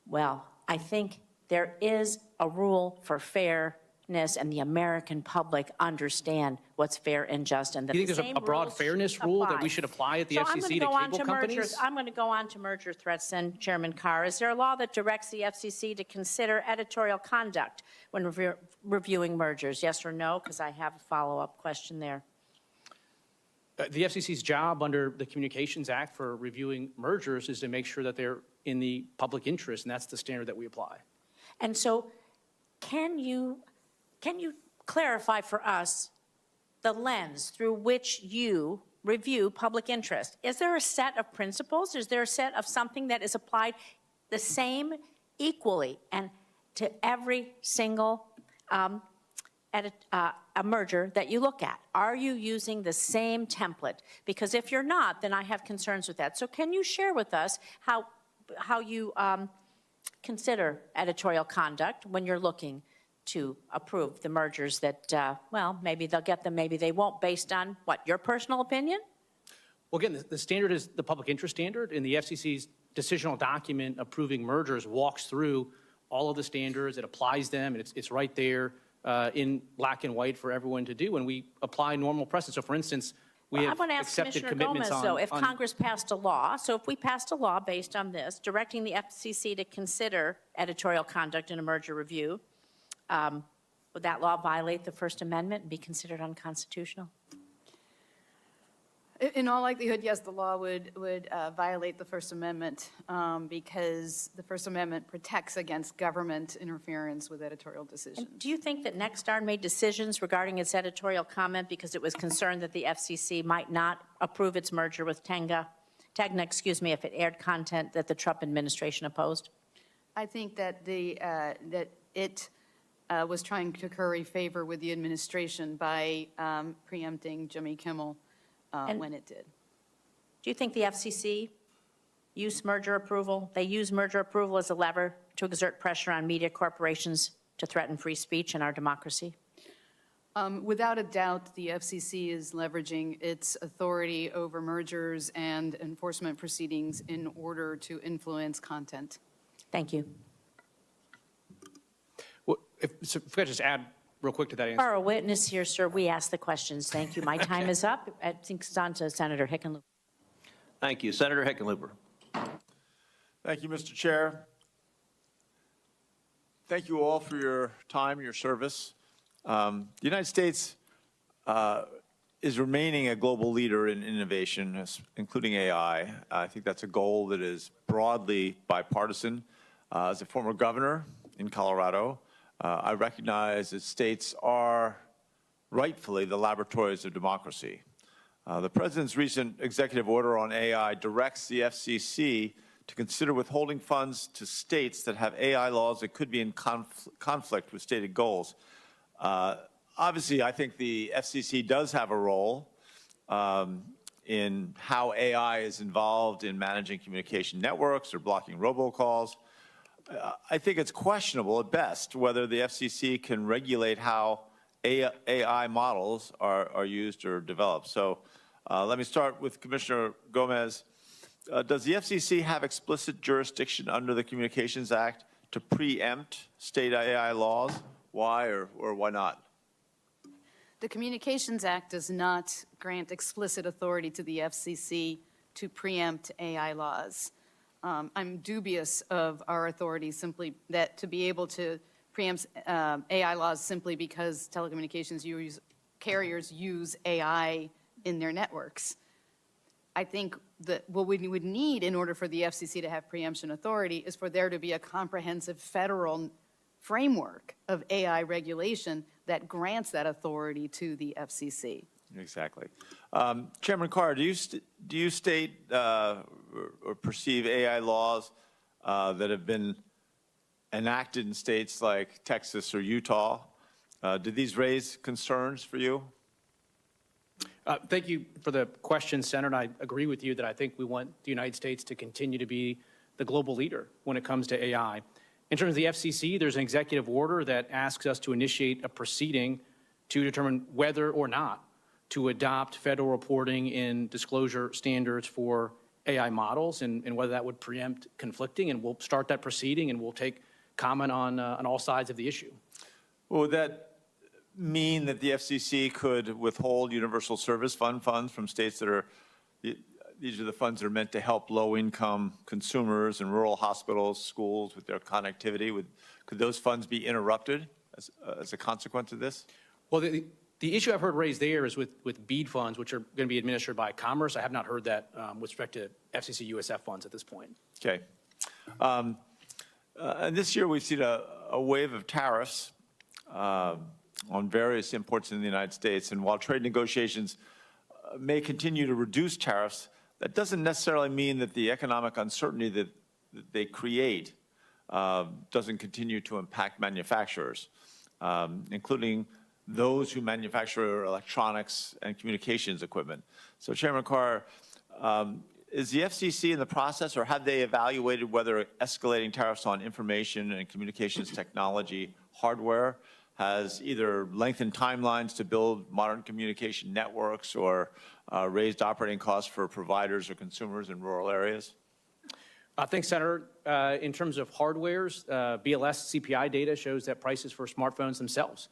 Speaker 17: Well, I think there is a rule for fairness, and the American public understand what's fair and just. And that
Speaker 7: Do you think there's a broad fairness rule that we should apply at the FCC to cable companies?
Speaker 17: I'm going to go on to merger threats then, Chairman Carr. Is there a law that directs the FCC to consider editorial conduct when reviewing mergers? Yes or no? Because I have a follow-up question there.
Speaker 7: The FCC's job under the Communications Act for reviewing mergers is to make sure that they're in the public interest, and that's the standard that we apply.
Speaker 17: And so can you clarify for us the lens through which you review public interest? Is there a set of principles? Is there a set of something that is applied the same equally and to every single a merger that you look at? Are you using the same template? Because if you're not, then I have concerns with that. So can you share with us how you consider editorial conduct when you're looking to approve the mergers that, well, maybe they'll get them, maybe they won't, based on what, your personal opinion?
Speaker 7: Well, again, the standard is the public interest standard, and the FCC's decisional document approving mergers walks through all of the standards. It applies them, and it's right there in black and white for everyone to do, and we apply normal precedent. So, for instance, we have accepted commitments on...
Speaker 17: Though, if Congress passed a law, so if we passed a law based on this, directing the FCC to consider editorial conduct in a merger review, would that law violate the First Amendment and be considered unconstitutional?
Speaker 4: In all likelihood, yes, the law would violate the First Amendment because the First Amendment protects against government interference with editorial decisions.
Speaker 17: And do you think that Nexstar made decisions regarding its editorial comment because it was concerned that the FCC might not approve its merger with Tegna, if it aired content that the Trump administration opposed?
Speaker 4: I think that it was trying to curry favor with the administration by preempting Jimmy Kimmel when it did.
Speaker 17: Do you think the FCC used merger approval? They use merger approval as a lever to exert pressure on media corporations to threaten free speech in our democracy?
Speaker 4: Without a doubt, the FCC is leveraging its authority over mergers and enforcement proceedings in order to influence content.
Speaker 17: Thank you.
Speaker 7: Well, if I could just add real quick to that answer.
Speaker 17: For a witness here, sir, we ask the questions. Thank you. My time is up. I think it's on to Senator Hickenlooper.
Speaker 5: Thank you. Senator Hickenlooper.
Speaker 18: Thank you, Mr. Chair. Thank you all for your time, your service. The United States is remaining a global leader in innovation, including AI. I think that's a goal that is broadly bipartisan. As a former governor in Colorado, I recognize that states are rightfully the laboratories of democracy. The President's recent executive order on AI directs the FCC to consider withholding funds to states that have AI laws that could be in conflict with stated goals. Obviously, I think the FCC does have a role in how AI is involved in managing communication networks or blocking robocalls. I think it's questionable at best whether the FCC can regulate how AI models are used or developed. So let me start with Commissioner Gomez. Does the FCC have explicit jurisdiction under the Communications Act to preempt state AI laws? Why or why not?
Speaker 4: The Communications Act does not grant explicit authority to the FCC to preempt AI laws. I'm dubious of our authority simply that to be able to preempt AI laws simply because telecommunications carriers use AI in their networks. I think that what we would need in order for the FCC to have preemption authority is for there to be a comprehensive federal framework of AI regulation that grants that authority to the FCC.
Speaker 18: Exactly. Chairman Carr, do you state or perceive AI laws that have been enacted in states like Texas or Utah? Do these raise concerns for you?
Speaker 7: Thank you for the question, Senator. And I agree with you that I think we want the United States to continue to be the global leader when it comes to AI. In terms of the FCC, there's an executive order that asks us to initiate a proceeding to determine whether or not to adopt federal reporting and disclosure standards for AI models and whether that would preempt conflicting. And we'll start that proceeding and we'll take comment on all sides of the issue.
Speaker 18: Well, would that mean that the FCC could withhold universal service fund funds from states that are, these are the funds that are meant to help low-income consumers and rural hospitals, schools with their connectivity? Could those funds be interrupted as a consequence of this?
Speaker 7: Well, the issue I've heard raised there is with BEAD funds, which are going to be administered by Commerce. I have not heard that with respect to FCC USF funds at this point.
Speaker 18: Okay. And this year we've seen a wave of tariffs on various imports in the United States. And while trade negotiations may continue to reduce tariffs, that doesn't necessarily mean that the economic uncertainty that they create doesn't continue to impact manufacturers, including those who manufacture electronics and communications equipment. So, Chairman Carr, is the FCC in the process, or have they evaluated whether escalating tariffs on information and communications technology hardware has either lengthened timelines to build modern communication networks or raised operating costs for providers or consumers in rural areas?
Speaker 7: Thanks, Senator. In terms of hardwares, BLS CPI data shows that prices for smartphones themselves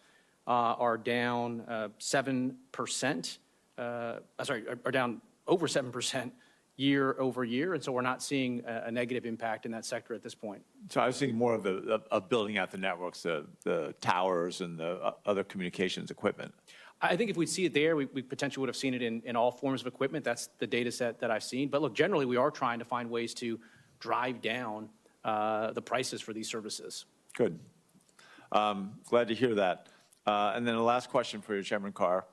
Speaker 7: are down 7%, are down over 7% year over year, and so we're not seeing a negative impact in that sector at this point.
Speaker 18: So I was thinking more of building out the networks, the towers and the other communications equipment.
Speaker 7: I think if we'd see it there, we potentially would have seen it in all forms of equipment. That's the data set that I've seen. But look, generally, we are trying to find ways to drive down the prices for these services.
Speaker 18: Good. Glad to hear that. And then the last question for you, Chairman Carr.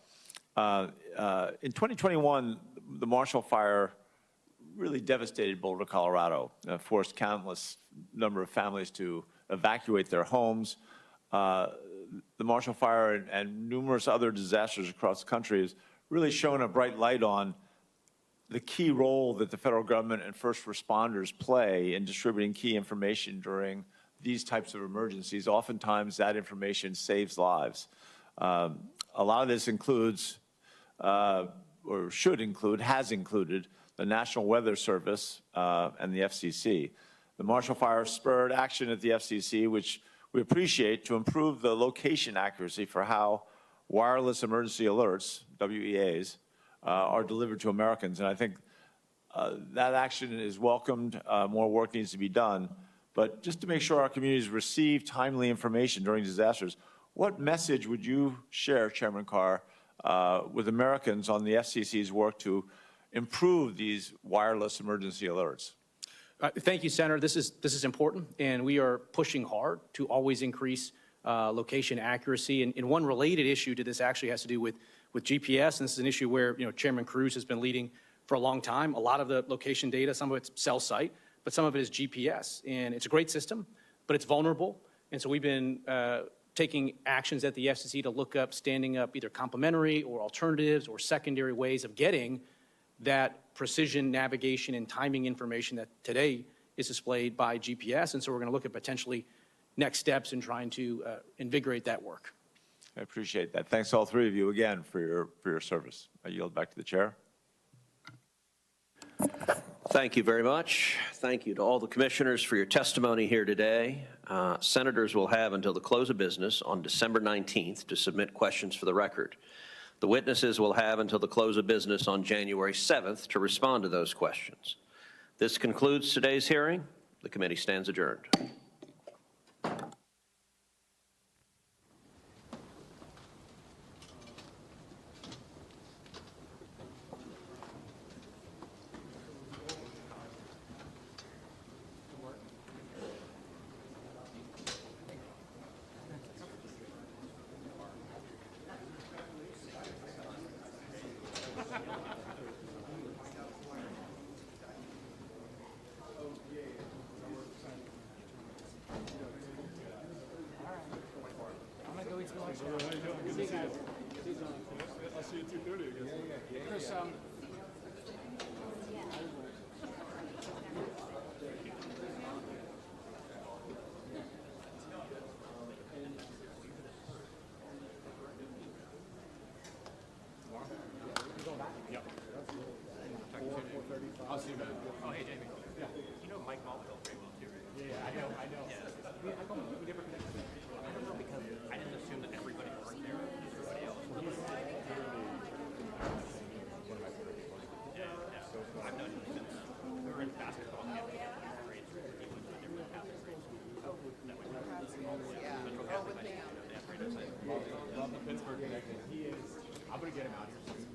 Speaker 18: In 2021, the Marshall Fire really devastated Boulder, Colorado, forced countless number of families to evacuate their homes. The Marshall Fire and numerous other disasters across the country has really shown a bright light on the key role that the federal government and first responders play in distributing key information during these types of emergencies. Oftentimes, that information saves lives. A lot of this includes, or should include, has included, the National Weather Service and the FCC. The Marshall Fire spurred action at the FCC, which we appreciate, to improve the location accuracy for how wireless emergency alerts, WEAs, are delivered to Americans. And I think that action is welcomed. More work needs to be done. But just to make sure our communities receive timely information during disasters, what message would you share, Chairman Carr, with Americans on the FCC's work to improve these wireless emergency alerts?
Speaker 7: Thank you, Senator. This is important, and we are pushing hard to always increase location accuracy. And one related issue to this actually has to do with GPS, and this is an issue where Chairman Cruz has been leading for a long time. A lot of the location data, some of it's cell site, but some of it is GPS, and it's a great system, but it's vulnerable. And so we've been taking actions at the FCC to look up, standing up either complementary or alternatives or secondary ways of getting that precision navigation and timing information that today is displayed by GPS. And so we're going to look at potentially next steps in trying to invigorate that work.
Speaker 18: I appreciate that. Thanks all three of you again for your service. I yield back to the chair.
Speaker 5: Thank you very much. Thank you to all the commissioners for your testimony here today. Senators will have until the close of business on December 19th to submit questions for the record. The witnesses will have until the close of business on January 7th to respond to those questions. This concludes today's hearing. The committee stands adjourned.
Speaker 2: I'll see you at 2:30, I guess. Chris, I'll see you, man. Oh, hey, Jamie. Yeah. You know Mike Malville very well, too, right? Yeah, I know. Yeah. We never connected. I don't know, because I didn't assume that everybody worked there. Everybody else. Yeah. I've known him since we were in basketball together. Grades. He went to a different Catholic grade school. That went all the way up to Central Catholic High School. They have great insight. Love the Pittsburgh connection. He is. I'm going to get him out here soon.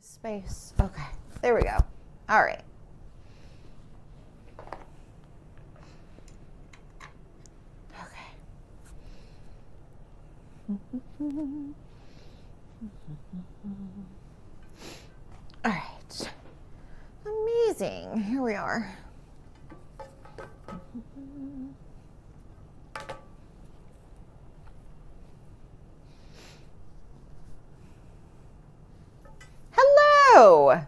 Speaker 19: Space. Okay, there we go. All right. All right. Amazing. Here we are. Hello.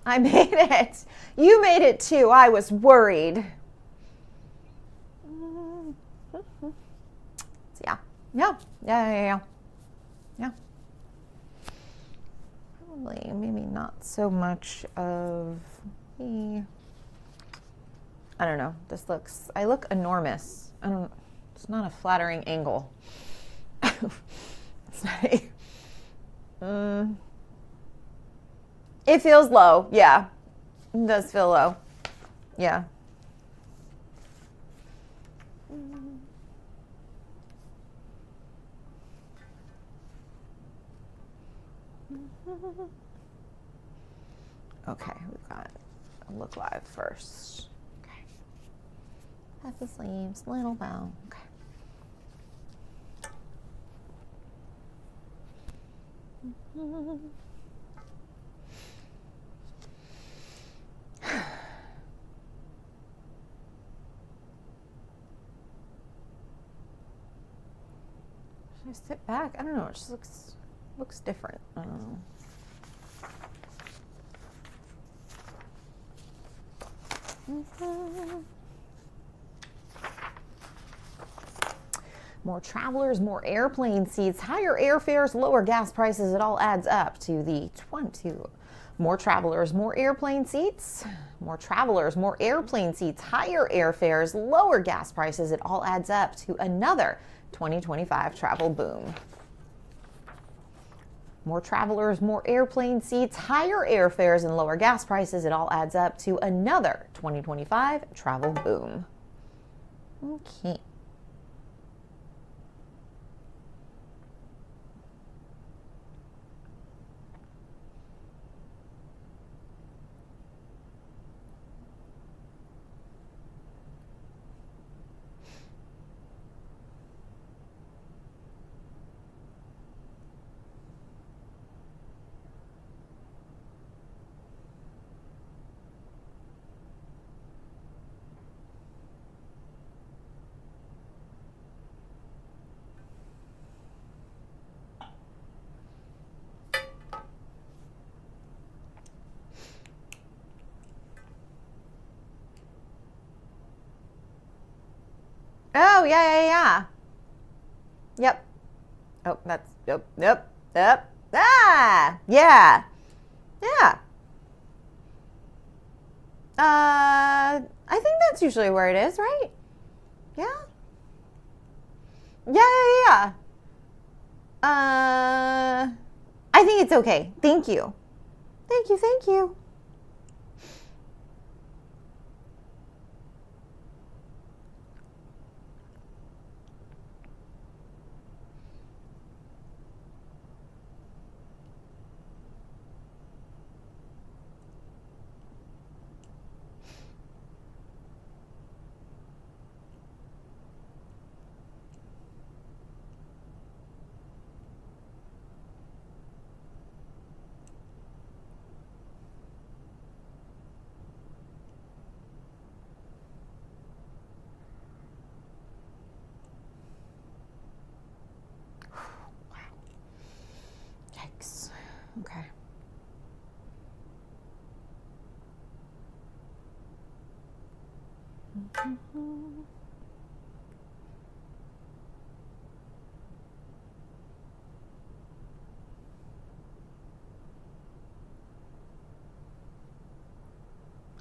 Speaker 19: I made it. You made it too. I was worried. Yeah. Probably, maybe not so much of me. I don't know. I look enormous. It's not a flattering angle. It's not it feels low. Yeah. It does feel low. Yeah. Okay, we've got a look live first. Okay. Half the sleeves, little bow. Okay. Should I sit back? I don't know. It just looks different. I don't know. More travelers, more airplane seats, higher airfares, lower gas prices. It all adds up to the 22. More travelers, more airplane seats. More travelers, more airplane seats, higher airfares, lower gas prices. It all adds up to another 2025 travel boom. More travelers, more airplane seats, higher airfares, and lower gas prices. It all adds up to another 2025 travel boom. Okay. Oh, yeah. Yep. Oh, that's, yep. Ah, yeah. I think that's usually where it is, right? Yeah. I think it's okay. Thank you. Thank you. Yikes. Okay.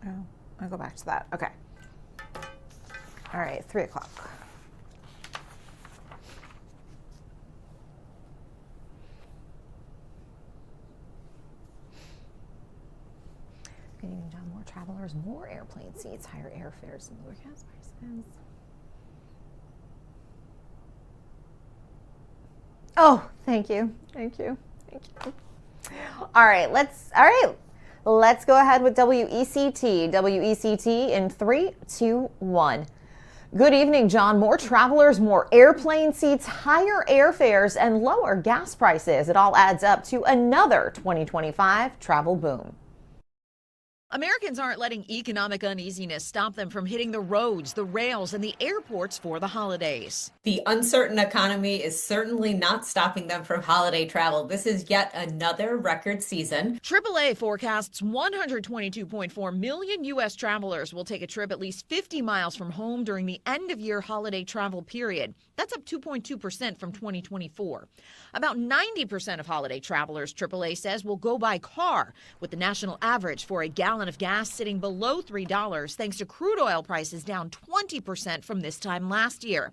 Speaker 19: Oh, I'll go back to that. Okay. All right, 3 o'clock. Getting down more travelers, more airplane seats, higher airfares, and lower gas prices. Oh, thank you. All right, let's go ahead with WECT. WECT in 3, 2, 1. Good evening, John. More travelers, more airplane seats, higher airfares, and lower gas prices. It all adds up to another 2025 travel boom.
Speaker 20: Americans aren't letting economic uneasiness stop them from hitting the roads, the rails, and the airports for the holidays.
Speaker 21: The uncertain economy is certainly not stopping them from holiday travel. This is yet another record season.
Speaker 20: AAA forecasts 122.4 million U.S. travelers will take a trip at least 50 miles from home during the end-of-year holiday travel period. That's up 2.2% from 2024. About 90% of holiday travelers, AAA says, will go by car, with the national average for a gallon of gas sitting below $3 thanks to crude oil prices down 20% from this time last year.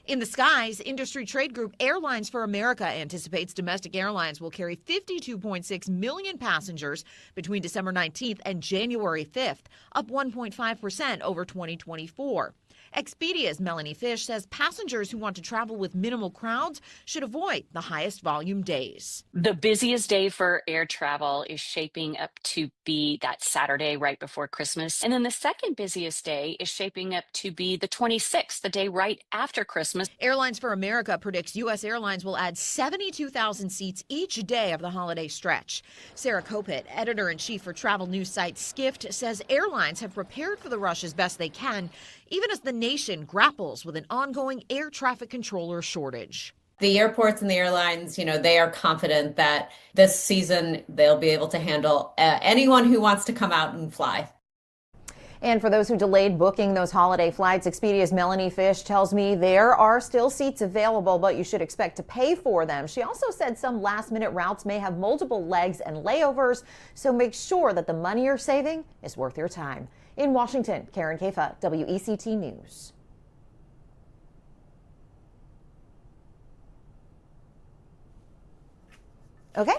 Speaker 20: In the skies, industry trade group Airlines for America anticipates domestic airlines will carry 52.6 million passengers between December 19th and January 5th, up 1.5% over 2024. Expedia's Melanie Fish says passengers who want to travel with minimal crowds should avoid the highest volume days.
Speaker 22: The busiest day for air travel is shaping up to be that Saturday right before Christmas. And then the second busiest day is shaping up to be the 26th, the day right after Christmas.
Speaker 20: Airlines for America predicts U.S. Airlines will add 72,000 seats each day of the holiday stretch. Sarah Kopit, editor-in-chief for travel news site Skift, says airlines have prepared for the rush as best they can, even as the nation grapples with an ongoing air traffic controller shortage.
Speaker 21: The airports and the airlines, they are confident that this season they'll be able to handle anyone who wants to come out and fly.
Speaker 19: And for those who delayed booking those holiday flights, Expedia's Melanie Fish tells me there are still seats available, but you should expect to pay for them. She also said some last-minute routes may have multiple legs and layovers, so make sure that the money you're saving is worth your time. In Washington, Karen Kefa, WECT News. Okay.